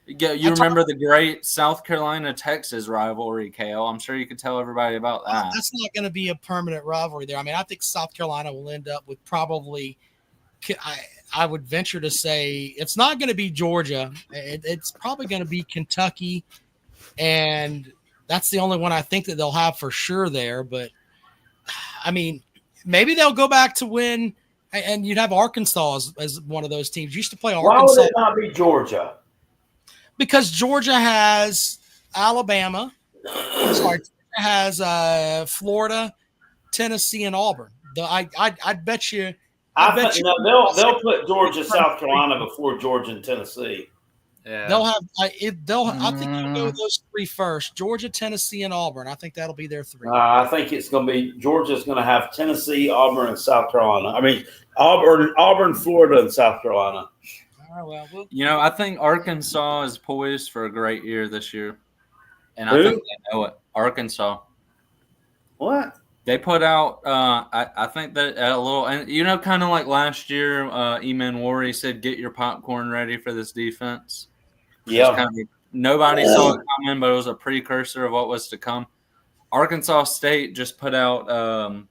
S5: You remember the great South Carolina-Texas rivalry, Kale? I'm sure you could tell everybody about that.
S1: That's not going to be a permanent rivalry there. I mean, I think South Carolina will end up with probably I would venture to say it's not going to be Georgia. It's probably going to be Kentucky, and that's the only one I think that they'll have for sure there. But, I mean, maybe they'll go back to win, and you'd have Arkansas as one of those teams. You used to play Arkansas.
S2: Why would it not be Georgia?
S1: Because Georgia has Alabama. Georgia has Florida, Tennessee, and Auburn. I'd bet you.
S2: They'll put Georgia, South Carolina before Georgia and Tennessee.
S1: Yeah. They'll have. I think they'll go with those three first: Georgia, Tennessee, and Auburn. I think that'll be their three.
S2: I think it's going to be Georgia's going to have Tennessee, Auburn, and South Carolina. I mean Auburn, Florida, and South Carolina.
S5: I think Arkansas is poised for a great year this year, and I think they know it. Arkansas.
S2: What?
S5: They put out, I think that a little, and kind of like last year, Eman Worry said, "Get your popcorn ready for this defense."
S2: Yeah.
S5: Nobody saw it coming, but it was a precursor of what was to come. Arkansas State just put out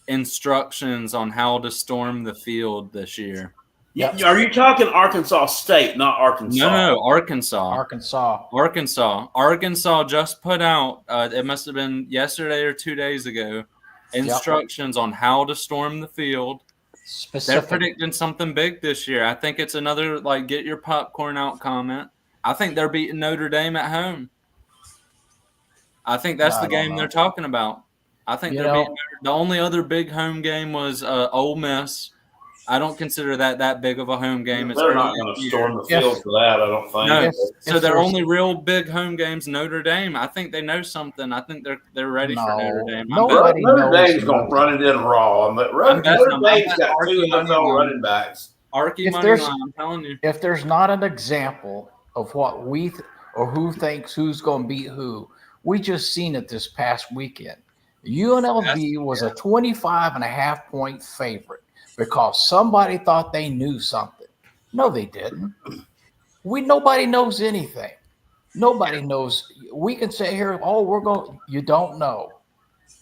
S5: instructions on how to storm the field this year.
S2: Yeah. Are you talking Arkansas State, not Arkansas?
S5: No, Arkansas.
S7: Arkansas
S5: just put out, it must have been yesterday or 2 days ago, instructions on how to storm the field. They're predicting something big this year. I think it's another, get your popcorn out comment. I think they're beating Notre Dame at home. I think that's the game they're talking about. I think they're beating the only other big home game was Ole Miss. I don't consider that big of a home game.
S2: They're not going to storm the field for that, I don't think.
S5: No. So their only real big home game's Notre Dame. I think they know something. I think they're ready for Notre Dame.
S2: Notre Dame's going to run it in raw. Notre Dame's got two NFL running backs.
S5: Arky money line, I'm telling you.
S7: If there's not an example of what or who thinks who's going to beat who, we just seen it this past weekend. UNLV was a 25.5-point favorite. Because somebody thought they knew something. No, they didn't. Nobody knows anything. Nobody knows. We can say here, we're going. You don't know.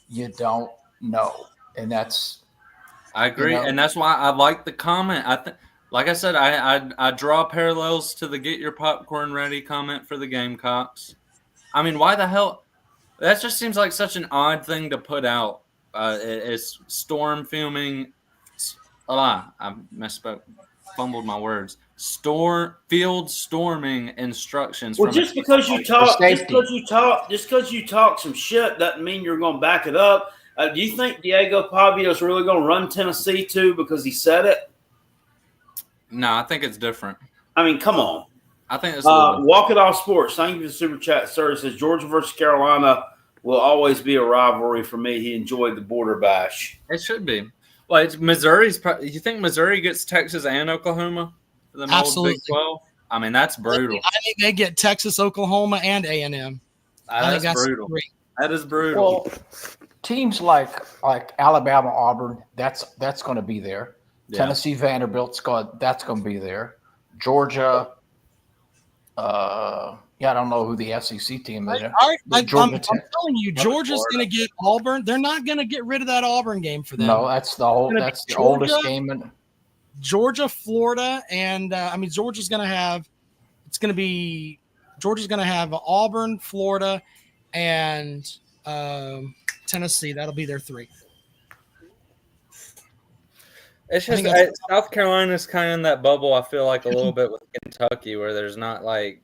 S7: You don't know, and that's.
S5: I agree, and that's why I like the comment. Like I said, I draw parallels to the "Get Your Popcorn Ready" comment for the Gamecocks. I mean, why the hell? That just seems like such an odd thing to put out. It's storm fuming. I misspoke, fumbled my words. Field storming instructions.
S2: Well, just because you talk some shit doesn't mean you're going to back it up. Do you think Diego Pavia is really going to run Tennessee too because he said it?
S5: No, I think it's different.
S2: I mean, come on.
S5: I think it's
S2: Walk It Off Sports. Thank you for the super chat, sir. It says Georgia versus Carolina will always be a rivalry for me. He enjoyed the border bash.
S5: It should be. Well, it's Missouri's. You think Missouri gets Texas and Oklahoma for the
S1: Absolutely.
S5: Big 12? I mean, that's brutal.
S1: I think they get Texas, Oklahoma, and A&M. I think that's
S5: brutal.
S1: Great.
S5: That is brutal.
S7: Well, teams like Alabama, Auburn, that's going to be there. Yeah. Tennessee, Vanderbilt's that's going to be there. Georgia. I don't know who the SEC team is.
S1: I'm telling you, Georgia's going to get Auburn. They're not going to get rid of that Auburn game for them.
S7: No, that's the oldest game.
S1: Georgia, Florida, and Georgia's going to have Auburn, Florida, and Tennessee. That'll be their three.
S5: It's just South Carolina's kind of in that bubble. I feel like a little bit with Kentucky, where there's not like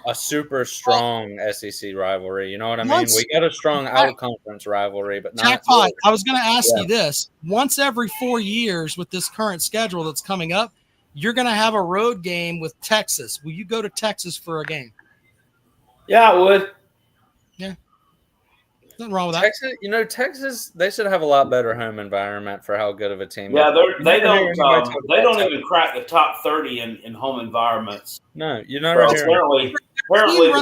S5: a super strong SEC rivalry. You know what I mean? We got a strong out-of-conference rivalry, but not.
S1: Jackpot, I was going to ask you this. Once every 4 years with this current schedule that's coming up, you're going to have a road game with Texas. Will you go to Texas for a game?
S2: Yeah, I would.
S1: Yeah. Nothing wrong with
S5: Texas, Texas, they should have a lot better home environment for how good of a team.
S2: Yeah, they don't even crack the top 30 in home environments.
S5: No, you're not right here.
S2: Apparently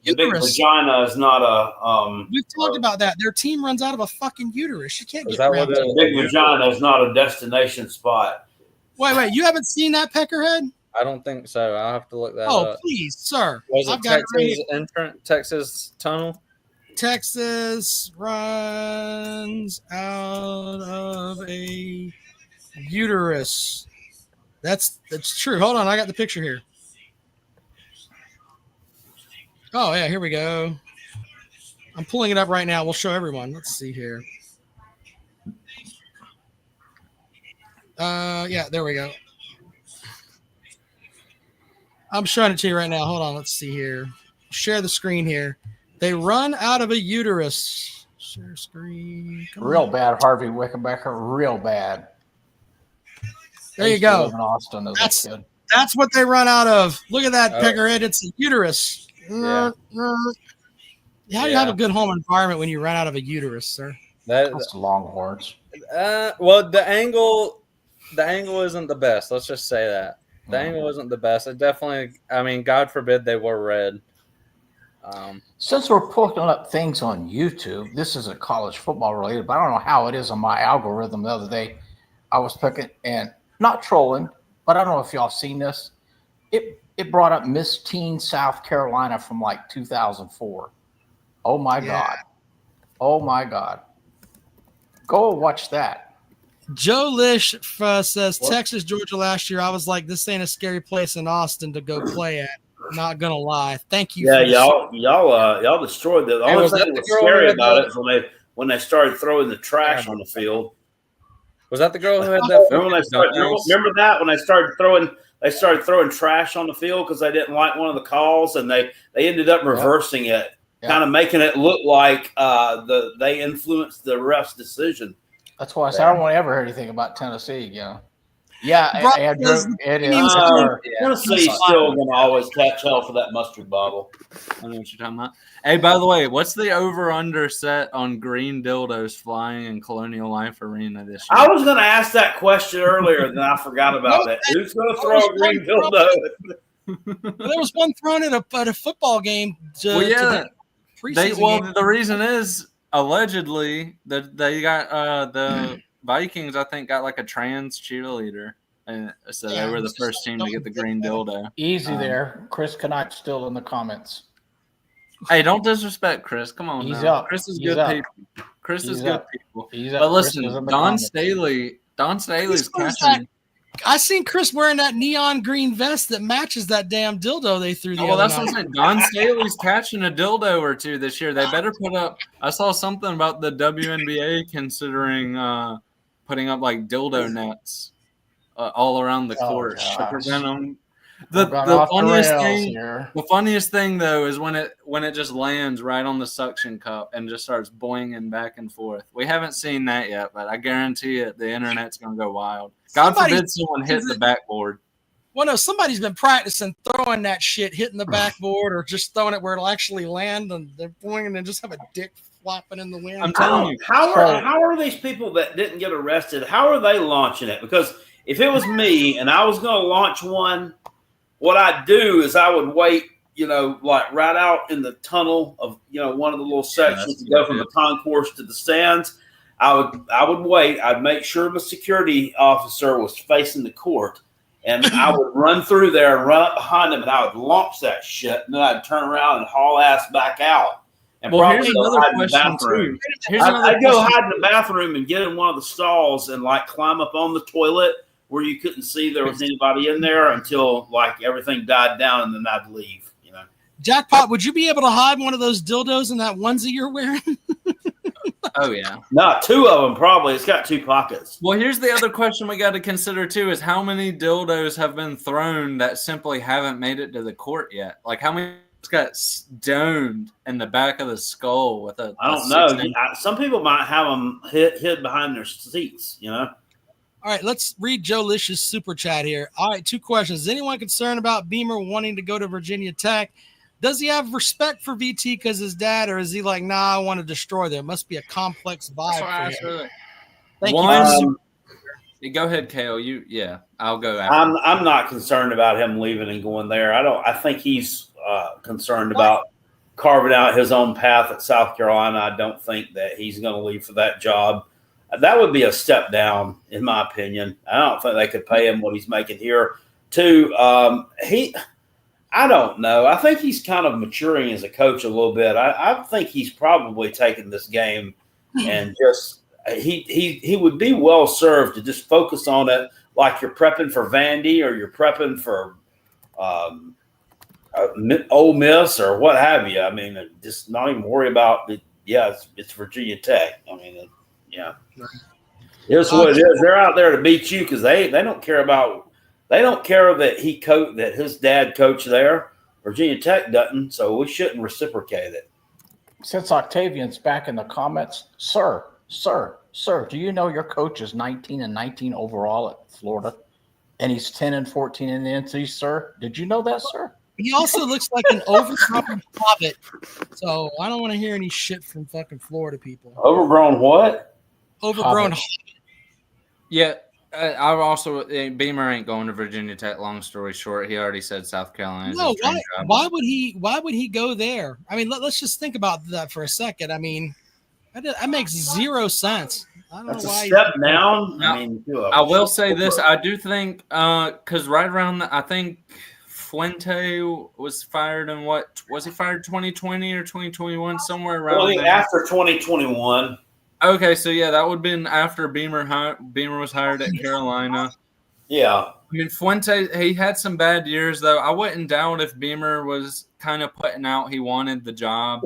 S2: the big vagina is not a.
S1: We've talked about that. Their team runs out of a fucking uterus. You can't get
S2: around. The big vagina is not a destination spot.
S1: Wait, you haven't seen that, Peckerhead?
S5: I don't think so. I'll have to look that up.
S1: Oh, please, sir.
S5: Was it Texas tunnel?
S1: Texas runs out of a uterus. That's true. Hold on, I got the picture here. Oh yeah, here we go. I'm pulling it up right now. We'll show everyone. Let's see here. Yeah, there we go. I'm showing it to you right now. Hold on, let's see here. Share the screen here. They run out of a uterus. Share screen.
S7: Real bad, Harvey Wickenbecker. Real bad.
S1: There you go.
S7: In Austin as a kid.
S1: That's what they run out of. Look at that, Peckerhead. It's a uterus.
S5: Yeah.
S1: How do you have a good home environment when you run out of a uterus, sir?
S7: That's Longhorns.
S5: Well, the angle isn't the best. Let's just say that. The angle isn't the best. It definitely, I mean, God forbid they were red.
S7: Since we're pulling up things on YouTube, this isn't college football related, but I don't know how it is on my algorithm the other day. I was picking, and not trolling, but I don't know if y'all seen this. It brought up Miss Teen South Carolina from like 2004. Oh my God. Oh my God. Go watch that.
S1: Joe Lish says, Texas, Georgia last year, I was like, this ain't a scary place in Austin to go play at. Not gonna lie. Thank you.
S2: Yeah, y'all destroyed that. The only thing that was scary about it is when they started throwing the trash on the field.
S5: Was that the girl who had that?
S2: Remember that when they started throwing trash on the field because they didn't like one of the calls, and they ended up reversing it, kind of making it look like they influenced the ref's decision.
S7: That's why I said I don't want to ever hear anything about Tennessee again. Yeah, Andrew, it is.
S2: Tennessee's still going to always catch hell for that mustard bottle.
S5: I know what you're talking about. Hey, by the way, what's the over/under set on green dildos flying in Colonial Life Arena this year?
S2: I was going to ask that question earlier, and I forgot about it. Who's going to throw a green dildo?
S1: There was one thrown at a football game.
S5: The reason is allegedly that they got the Vikings, I think, got like a trans cheerleader, and so they were the first team to get the green dildo.
S7: Easy there. Chris Canuck still in the comments.
S5: Hey, don't disrespect Chris. Come on,
S7: he's
S5: now.
S7: up.
S5: Chris is
S7: he's
S5: good
S7: up.
S5: people. Chris is good people.
S7: But
S5: listen, Don Staley's catching.
S1: I seen Chris wearing that neon green vest that matches that damn dildo they threw.
S5: That's what I'm saying. Don Staley's catching a dildo or two this year. They better put up. I saw something about the WNBA considering putting up like dildo nets all around the court to prevent them. The funniest thing though is when it just lands right on the suction cup and just starts boinging back and forth. We haven't seen that yet, but I guarantee it, the internet's gonna go wild. God forbid someone hit the backboard.
S1: Well, no, somebody's been practicing throwing that shit, hitting the backboard, or just throwing it where it'll actually land, and they're boinging and just have a dick flopping in the wind.
S5: I'm telling you,
S2: how are these people that didn't get arrested? How are they launching it? Because if it was me and I was going to launch one, what I'd do is I would wait, like right out in the tunnel of, one of the little sections to go from the concourse to the stands. I would wait. I'd make sure the security officer was facing the court, and I would run through there and run up behind him, and I would launch that shit, and then I'd turn around and haul ass back out. And
S5: here's another question too.
S2: I'd go hide in the bathroom and get in one of the stalls and like climb up on the toilet where you couldn't see there was anybody in there until like everything died down, and then I'd leave.
S1: Jackpot, would you be able to hide one of those dildos in that onesie you're wearing?
S5: Oh yeah,
S2: no, two of them probably. It's got two pockets.
S5: Well, here's the other question we got to consider too: is how many dildos have been thrown that simply haven't made it to the court yet? Like how many got stoned in the back of the skull with a?
S2: I don't know. Some people might have them hid behind their seats. All
S1: right, let's read Joe Lish's super chat here. All right, two questions. Is anyone concerned about Beamer wanting to go to Virginia Tech? does he have respect for VT because his dad, or is he like, nah, I want to destroy them? It must be a complex vibe for him. Thank
S5: you. Go ahead, KO. I'll go after.
S2: I'm not concerned about him leaving and going there. I think he's concerned about carving out his own path at South Carolina. I don't think that he's going to leave for that job. That would be a step down, in my opinion. I don't think they could pay him what he's making here. Two, I don't know. I think he's kind of maturing as a coach a little bit. I think he's probably taken this game and just he would be well served to just focus on it like you're prepping for Vandy or you're prepping for Ole Miss or what have you. I mean, just not even worry about it. Yeah, it's Virginia Tech. I mean, yeah. Here's what it is. They're out there to beat you because they don't care about. They don't care that that his dad coached there. Virginia Tech doesn't, so we shouldn't reciprocate it.
S7: Since Octavian's back in the comments, sir, do you know your coach is 19-19 overall at Florida, and he's 10-14 in the NC, sir? Did you know that, sir?
S1: He also looks like an overgrown hobbit, so I don't want to hear any shit from fucking Florida people.
S2: Overgrown what?
S1: Overgrown
S7: hobbit.
S5: Yeah. I've also Beamer ain't going to Virginia Tech. Long story short, he already said South Carolina.
S1: No, why would he go there? I mean, let's just think about that for a second. I mean, that makes zero sense. I don't
S2: That's
S1: know why.
S2: A step down.
S5: Now,
S2: I mean,
S5: I will say this: I do think because right around I think Fuente was fired in what was he fired 2020 or 2021 somewhere around there.
S2: After 2021.
S5: Okay, so yeah, that would have been after Beamer was hired at Carolina.
S2: Yeah.
S5: I mean, Fuente, he had some bad years, though. I wouldn't doubt if Beamer was kind of putting out he wanted the job.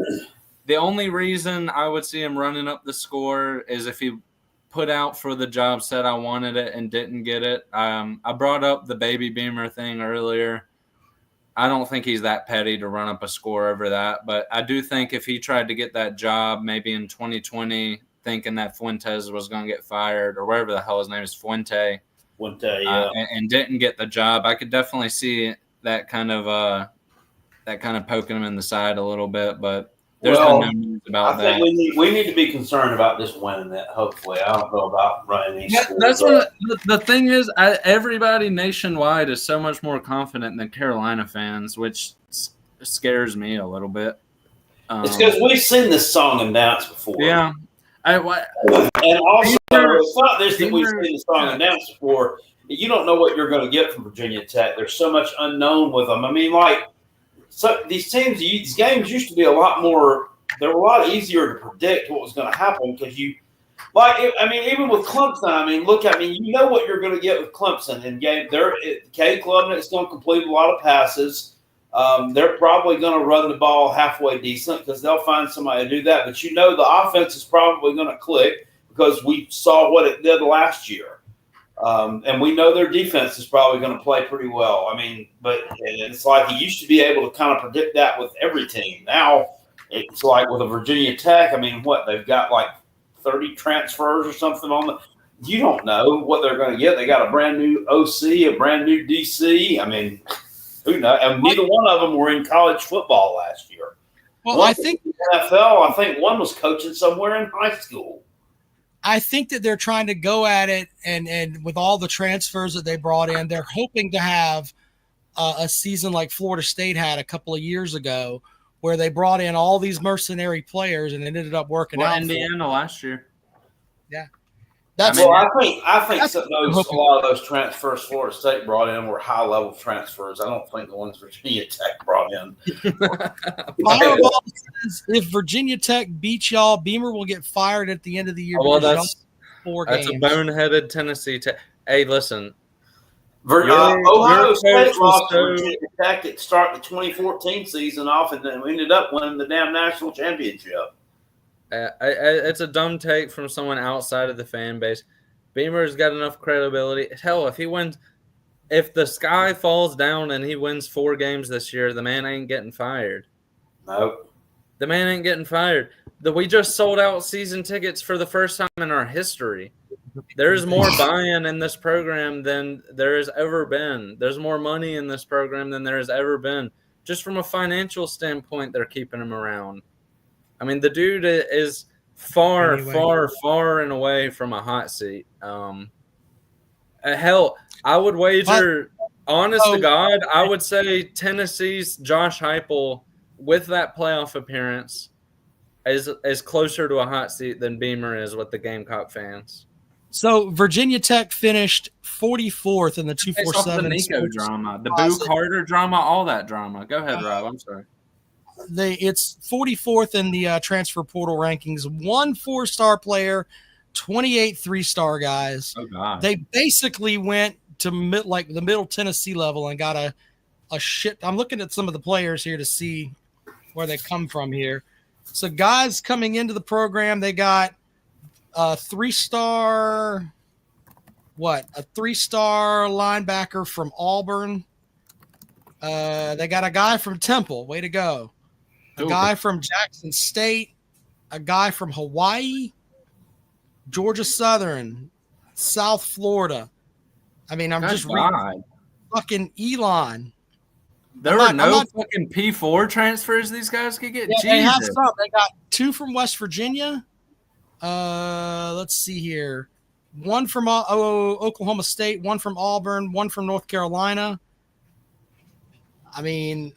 S5: The only reason I would see him running up the score is if he put out for the job, said I wanted it, and didn't get it. I brought up the baby Beamer thing earlier. I don't think he's that petty to run up a score over that, but I do think if he tried to get that job maybe in 2020 – thinking that Fuentes was going to get fired or whatever the hell his name is, Fuente,
S2: yeah,
S5: and didn't get the job. I could definitely see that kind of poking him in the side a little bit, but there's been no news about that.
S2: I think we need to be concerned about just winning that. Hopefully, I don't know about running these.
S5: That's what the thing is. Everybody nationwide is so much more confident than Carolina fans, which scares me a little bit.
S2: It's because we've seen this song and dance before.
S5: Yeah.
S2: And also, it's not this that we've seen the song and dance before. You don't know what you're going to get from Virginia Tech. There's so much unknown with them. I mean, these teams, these games used to be a lot more. They were a lot easier to predict what was going to happen because even with Clemson. You know what you're going to get with Clemson in game. Cade Klubnik's going to complete a lot of passes. They're probably going to run the ball halfway decent because they'll find somebody to do that. But the offense is probably going to click because we saw what it did last year. And we know their defense is probably going to play pretty well. I mean, but it's like you used to be able to kind of predict that with every team. Now it's like with a Virginia Tech. I mean, they've got like 30 transfers or something on the. You don't know what they're going to get. They got a brand new OC, a brand new DC. I mean. Who knows? And neither one of them were in college football last year.
S1: Well,
S2: one
S1: I think
S2: NFL. I think one was coaching somewhere in high school.
S1: I think that they're trying to go at it, and with all the transfers that they brought in, they're hoping to have a season like Florida State had a couple of years ago, where they brought in all these mercenary players, and it ended up working out.
S5: Indiana last year.
S1: Yeah.
S2: I think a lot of those transfers Florida State brought in were high level transfers. I don't think the ones Virginia Tech brought in.
S1: Fireball says if Virginia Tech beats y'all, Beamer will get fired at the end of the year.
S5: Well, that's a boneheaded Tennessee Tech. Hey, listen.
S2: Ohio State lost to Virginia Tech at start the 2014 season off, and then we ended up winning the damn national championship.
S5: It's a dumb take from someone outside of the fan base. Beamer's got enough credibility. Hell, if the sky falls down and he wins 4 games this year, the man ain't getting fired.
S2: Nope.
S5: The man ain't getting fired. We just sold out season tickets for the first time in our history. There's more buy-in in this program than there has ever been. There's more money in this program than there has ever been. just from a financial standpoint, they're keeping him around. I mean, the dude is far and away from a hot seat. Hell, I would wager, honest to God, I would say Tennessee's Josh Heupel with that playoff appearance is closer to a hot seat than Beamer is with the Gamecock fans.
S1: So Virginia Tech finished 44th in the 247.
S5: The Nico drama, the Boo Carter drama, all that drama. Go ahead, Rob. I'm sorry.
S1: It's 44th in the transfer portal rankings. 1 4-star player, 28 3-star guys.
S5: Oh God!
S1: They basically went to the middle Tennessee level and got a shit. I'm looking at some of the players here to see where they come from here. So guys coming into the program, they got a 3-star linebacker from Auburn. They got a guy from Temple. Way to go. A guy from Jackson State. A guy from Hawaii. Georgia Southern. South Florida. I mean, I'm just reading fucking Elon.
S5: There were no fucking P4 transfers these guys could get.
S1: Yeah, they have some. They got 2 from West Virginia. Let's see here. 1 from Oklahoma State, 1 from Auburn, 1 from North Carolina. I mean,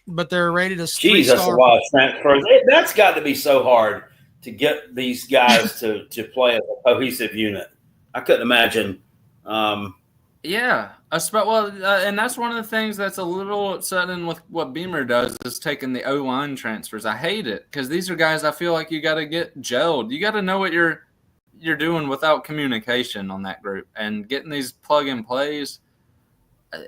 S1: but they're rated as 3-star.
S2: Jeez, that's a lot of transfers. That's got to be so hard to get these guys to play as a cohesive unit. I couldn't imagine.
S5: Yeah, and that's one of the things that's a little upsetting with what Beamer does is taking the O-line transfers. I hate it because these are guys I feel like you got to get gelled. You got to know what you're doing without communication on that group, and getting these plug and plays.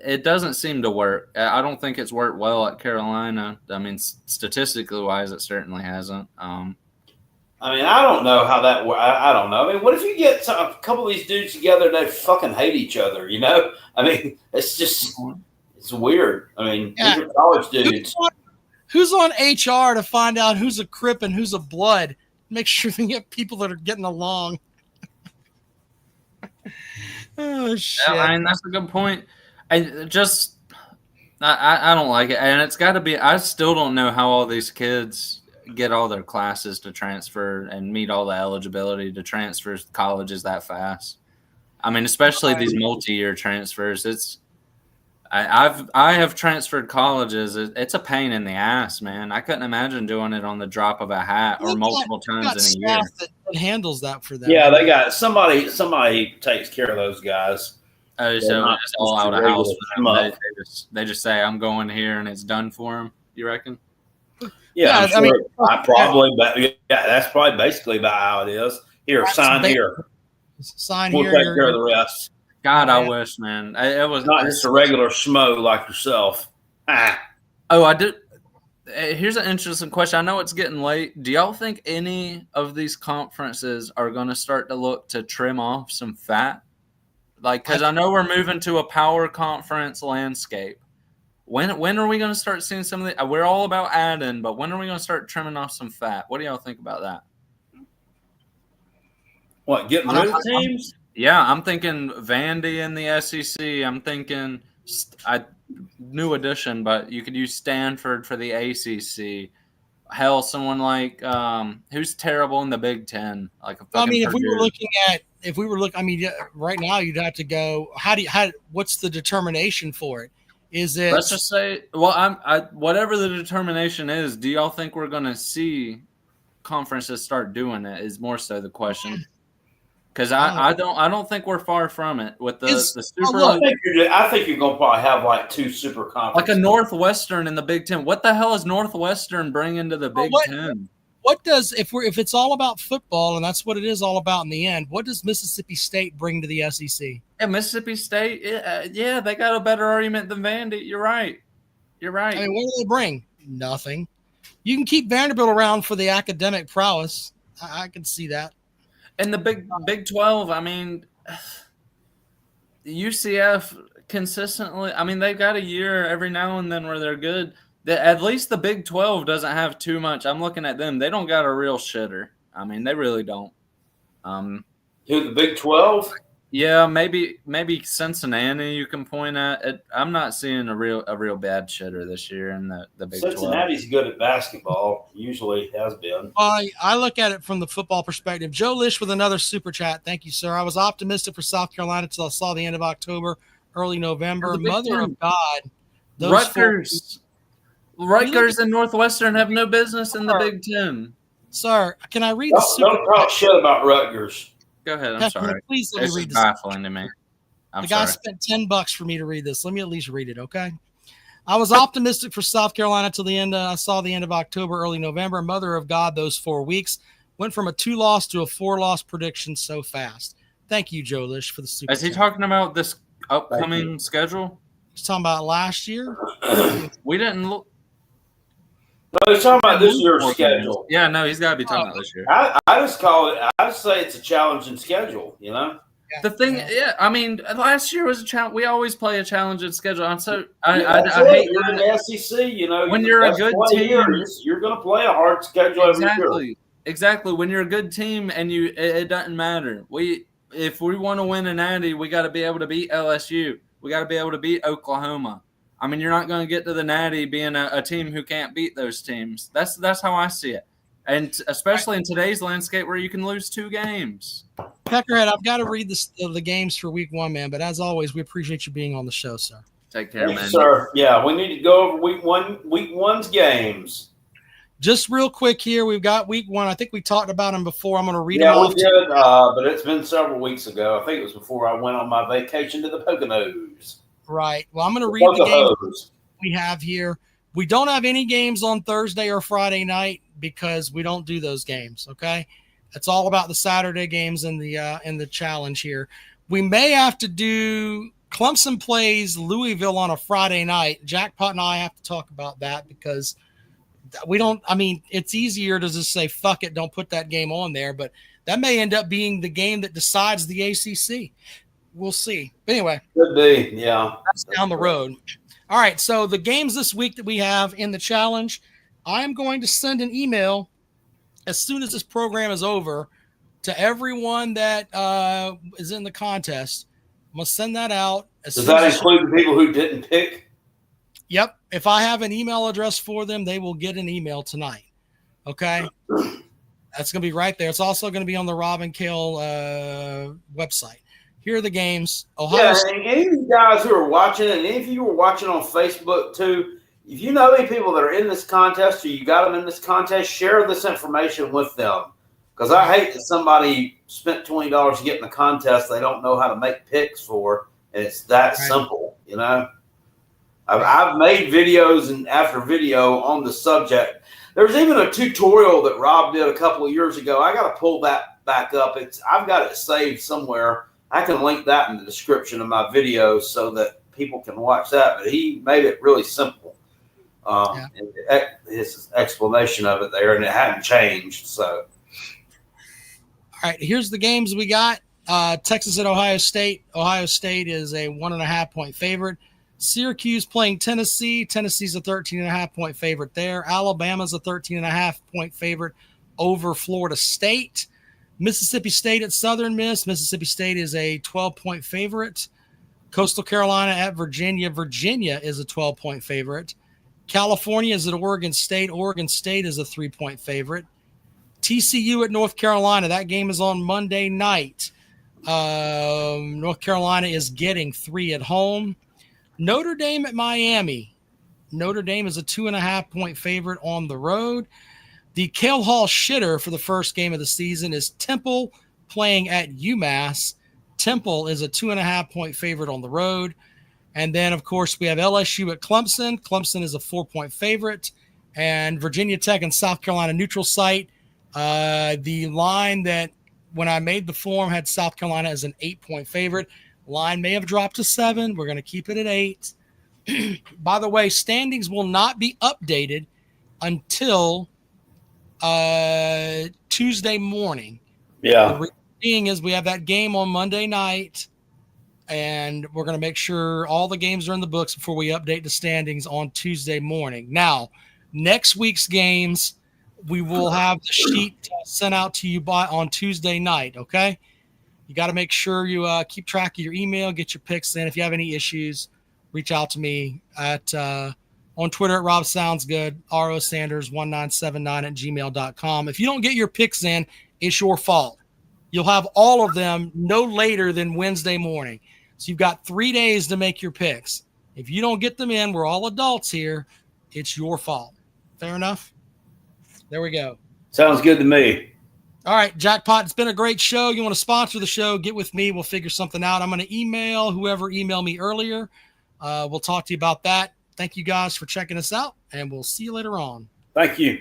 S5: It doesn't seem to work. I don't think it's worked well at Carolina. I mean, statistically wise, it certainly hasn't.
S2: I mean, I don't know how that works. I don't know. I mean, what if you get a couple of these dudes together and they fucking hate each other, you know? I mean, it's weird. I mean, these are college dudes.
S1: Who's on HR to find out who's a Crip and who's a Blood? Make sure they get people that are getting along. Oh, shit.
S5: Yeah, I mean, that's a good point. I don't like it. And it's got to be – I still don't know how all these kids – get all their classes to transfer and meet all the eligibility to transfer colleges that fast. I mean, especially these multi-year transfers. I have transferred colleges. It's a pain in the ass, man. I couldn't imagine doing it on the drop of a hat or multiple times in a year.
S1: That handles that for them.
S2: Yeah, they got somebody takes care of those guys.
S5: Oh, so it's all out of house for them. They just say, I'm going here, and it's done for them, you reckon?
S2: Yeah, I mean, that's probably basically about how it is. Here, sign here.
S1: Sign
S2: we'll
S1: here.
S2: We'll take care of the rest.
S5: God, I wish, man. It was
S2: not just a regular schmo like yourself.
S5: Oh, I did. Here's an interesting question. I know it's getting late. Do y'all think any of these conferences are going to start to look to trim off some fat? Like, because I know we're moving to a power conference landscape. When are we going to start seeing some of the – we're all about adding, but when are we going to start trimming off some fat? What do y'all think about that?
S2: What, getting rid of teams?
S5: Yeah, I'm thinking Vandy in the SEC. I'm thinking new addition, but you could use Stanford for the ACC. Hell, someone like who's terrible in the Big Ten? Like
S1: if we were looking, right now you'd have to go. What's the determination for it? Is it?
S5: Let's just say, whatever the determination is. Do y'all think we're going to see conferences start doing it? Is more so the question. Because I don't think we're far from it with the super.
S2: I think you're going to probably have like 2 super conferences,
S5: like a Northwestern in the Big Ten. What the hell is Northwestern bringing to the Big Ten?
S1: What does if it's all about football and that's what it is all about in the end? What does Mississippi State bring to the SEC?
S5: Yeah, Mississippi State. Yeah, they got a better argument than Vandy. You're right. I
S1: mean, what do they bring? Nothing. You can keep Vanderbilt around for the academic prowess. I can see that.
S5: And the Big 12, I mean, UCF consistently, I mean, they've got a year every now and then where they're good. At least the Big 12 doesn't have too much. I'm looking at them. They don't got a real shitter. I mean, they really don't.
S2: Who, the Big 12?
S5: Yeah, maybe Cincinnati you can point at. I'm not seeing a real bad shitter this year in the Big 12.
S2: Cincinnati's good at basketball. Usually has been.
S1: I look at it from the football perspective. Joe Lish with another super chat. Thank you, sir. I was optimistic for South Carolina until I saw the end of October, early November. Mother of God.
S5: Rutgers and Northwestern have no business in the Big Ten.
S1: Sir, can I read the super
S2: Don't talk shit about Rutgers.
S5: Go ahead. I'm sorry.
S1: Please let me read this.
S5: Baffling to me.
S1: The guy spent $10 for me to read this. Let me at least read it, okay? I was optimistic for South Carolina till the end. I saw the end of October, early November. Mother of God, those 4 weeks went from a 2-loss to a 4-loss prediction so fast. Thank you, Joe Lish, for the super.
S5: Is he talking about this upcoming schedule?
S1: He's talking about last year.
S5: We didn't look.
S2: No, he's talking about this year's schedule.
S5: Yeah, no, he's got to be talking about this year.
S2: I just call it. I just say it's a challenging schedule. You know.
S5: The thing, I mean, last year was a challenge. We always play a challenging schedule. And so I hate
S2: you're in the SEC. You know,
S5: when you're a good team,
S2: you're going to play a hard schedule every year.
S5: Exactly. When you're a good team and it doesn't matter. If we want to win a natty, we got to be able to beat LSU. We got to be able to beat Oklahoma. I mean, you're not going to get to the natty being a team who can't beat those teams. That's how I see it. And especially in today's landscape where you can lose 2 games.
S1: Peckerhead, I've got to read the games for week 1, man. But as always, we appreciate you being on the show, sir.
S5: Take care, man.
S2: Sir. Yeah, we need to go over week 1's games.
S1: Just real quick here, we've got week 1. I think we talked about them before. I'm going to read them
S2: off. Yeah, we did,
S1: but
S2: it's been several weeks ago. I think it was before I went on my vacation to the Poconos.
S1: Right. Well, I'm going to read the games we have here. We don't have any games on Thursday or Friday night because we don't do those games, okay? It's all about the Saturday games in the challenge here. We may have to do Clemson plays Louisville on a Friday night. Jackpot and I have to talk about that because we don't – I mean, it's easier to just say, fuck it, don't put that game on there. But that may end up being the game that decides the ACC. We'll see. But anyway.
S2: Could be, yeah.
S1: That's down the road. All right, so the games this week that we have in the challenge, I'm going to send an email as soon as this program is over to everyone that is in the contest. I'm going to send that out.
S2: Does that include the people who didn't pick?
S1: Yep. If I have an email address for them, they will get an email tonight. Okay? That's going to be right there. It's also going to be on the Rob and Kale website. Here are the games.
S2: Ohio State. And any of you guys who are watching, and any of you who are watching on Facebook too, if you know any people that are in this contest or you got them in this contest, share this information with them. Because I hate that somebody spent $20 to get in the contest they don't know how to make picks for, and it's that simple, you know? I've made videos and after video on the subject. There's even a tutorial that Rob did a couple of years ago. I got to pull that back up. I've got it saved somewhere. I can link that in the description of my videos so that people can watch that. But he made it really simple. His explanation of it there, and it hadn't changed. So,
S1: all right, here's the games we got. Texas at Ohio State. Ohio State is a 1.5-point favorite. Syracuse playing Tennessee. Tennessee's a 13.5-point favorite there. Alabama's a 13.5-point favorite over Florida State. Mississippi State at Southern Miss. Mississippi State is a 12-point favorite. Coastal Carolina at Virginia. Virginia is a 12-point favorite. California is at Oregon State. Oregon State is a 3-point favorite. TCU at North Carolina. That game is on Monday night. North Carolina is getting 3 at home. Notre Dame at Miami. Notre Dame is a 2.5-point favorite on the road. The Cale Hall shitter for the first game of the season is Temple playing at UMass. Temple is a 2.5-point favorite on the road. And then, of course, we have LSU at Clemson. Clemson is a 4-point favorite. And Virginia Tech and South Carolina neutral site. The line that when I made the form had South Carolina as an 8-point favorite. Line may have dropped to 7. We're going to keep it at 8. By the way, standings will not be updated until Tuesday morning.
S2: Yeah.
S1: The reason being is we have that game on Monday night, and we're going to make sure all the games are in the books before we update the standings on Tuesday morning. Now, next week's games, we will have the sheet sent out to you on Tuesday night, okay? You got to make sure you keep track of your email, get your picks in. If you have any issues, reach out to me at on Twitter at Rob Sounds Good, ROSanders1979 @gmail.com. If you don't get your picks in, it's your fault. You'll have all of them no later than Wednesday morning. So you've got 3 days to make your picks. If you don't get them in, we're all adults here. It's your fault. Fair enough? There we go.
S2: Sounds good to me.
S1: All right, Jackpot, it's been a great show. You want to sponsor the show, get with me. We'll figure something out. I'm going to email whoever emailed me earlier. We'll talk to you about that. Thank you guys for checking us out, and we'll see you later on.
S2: Thank you.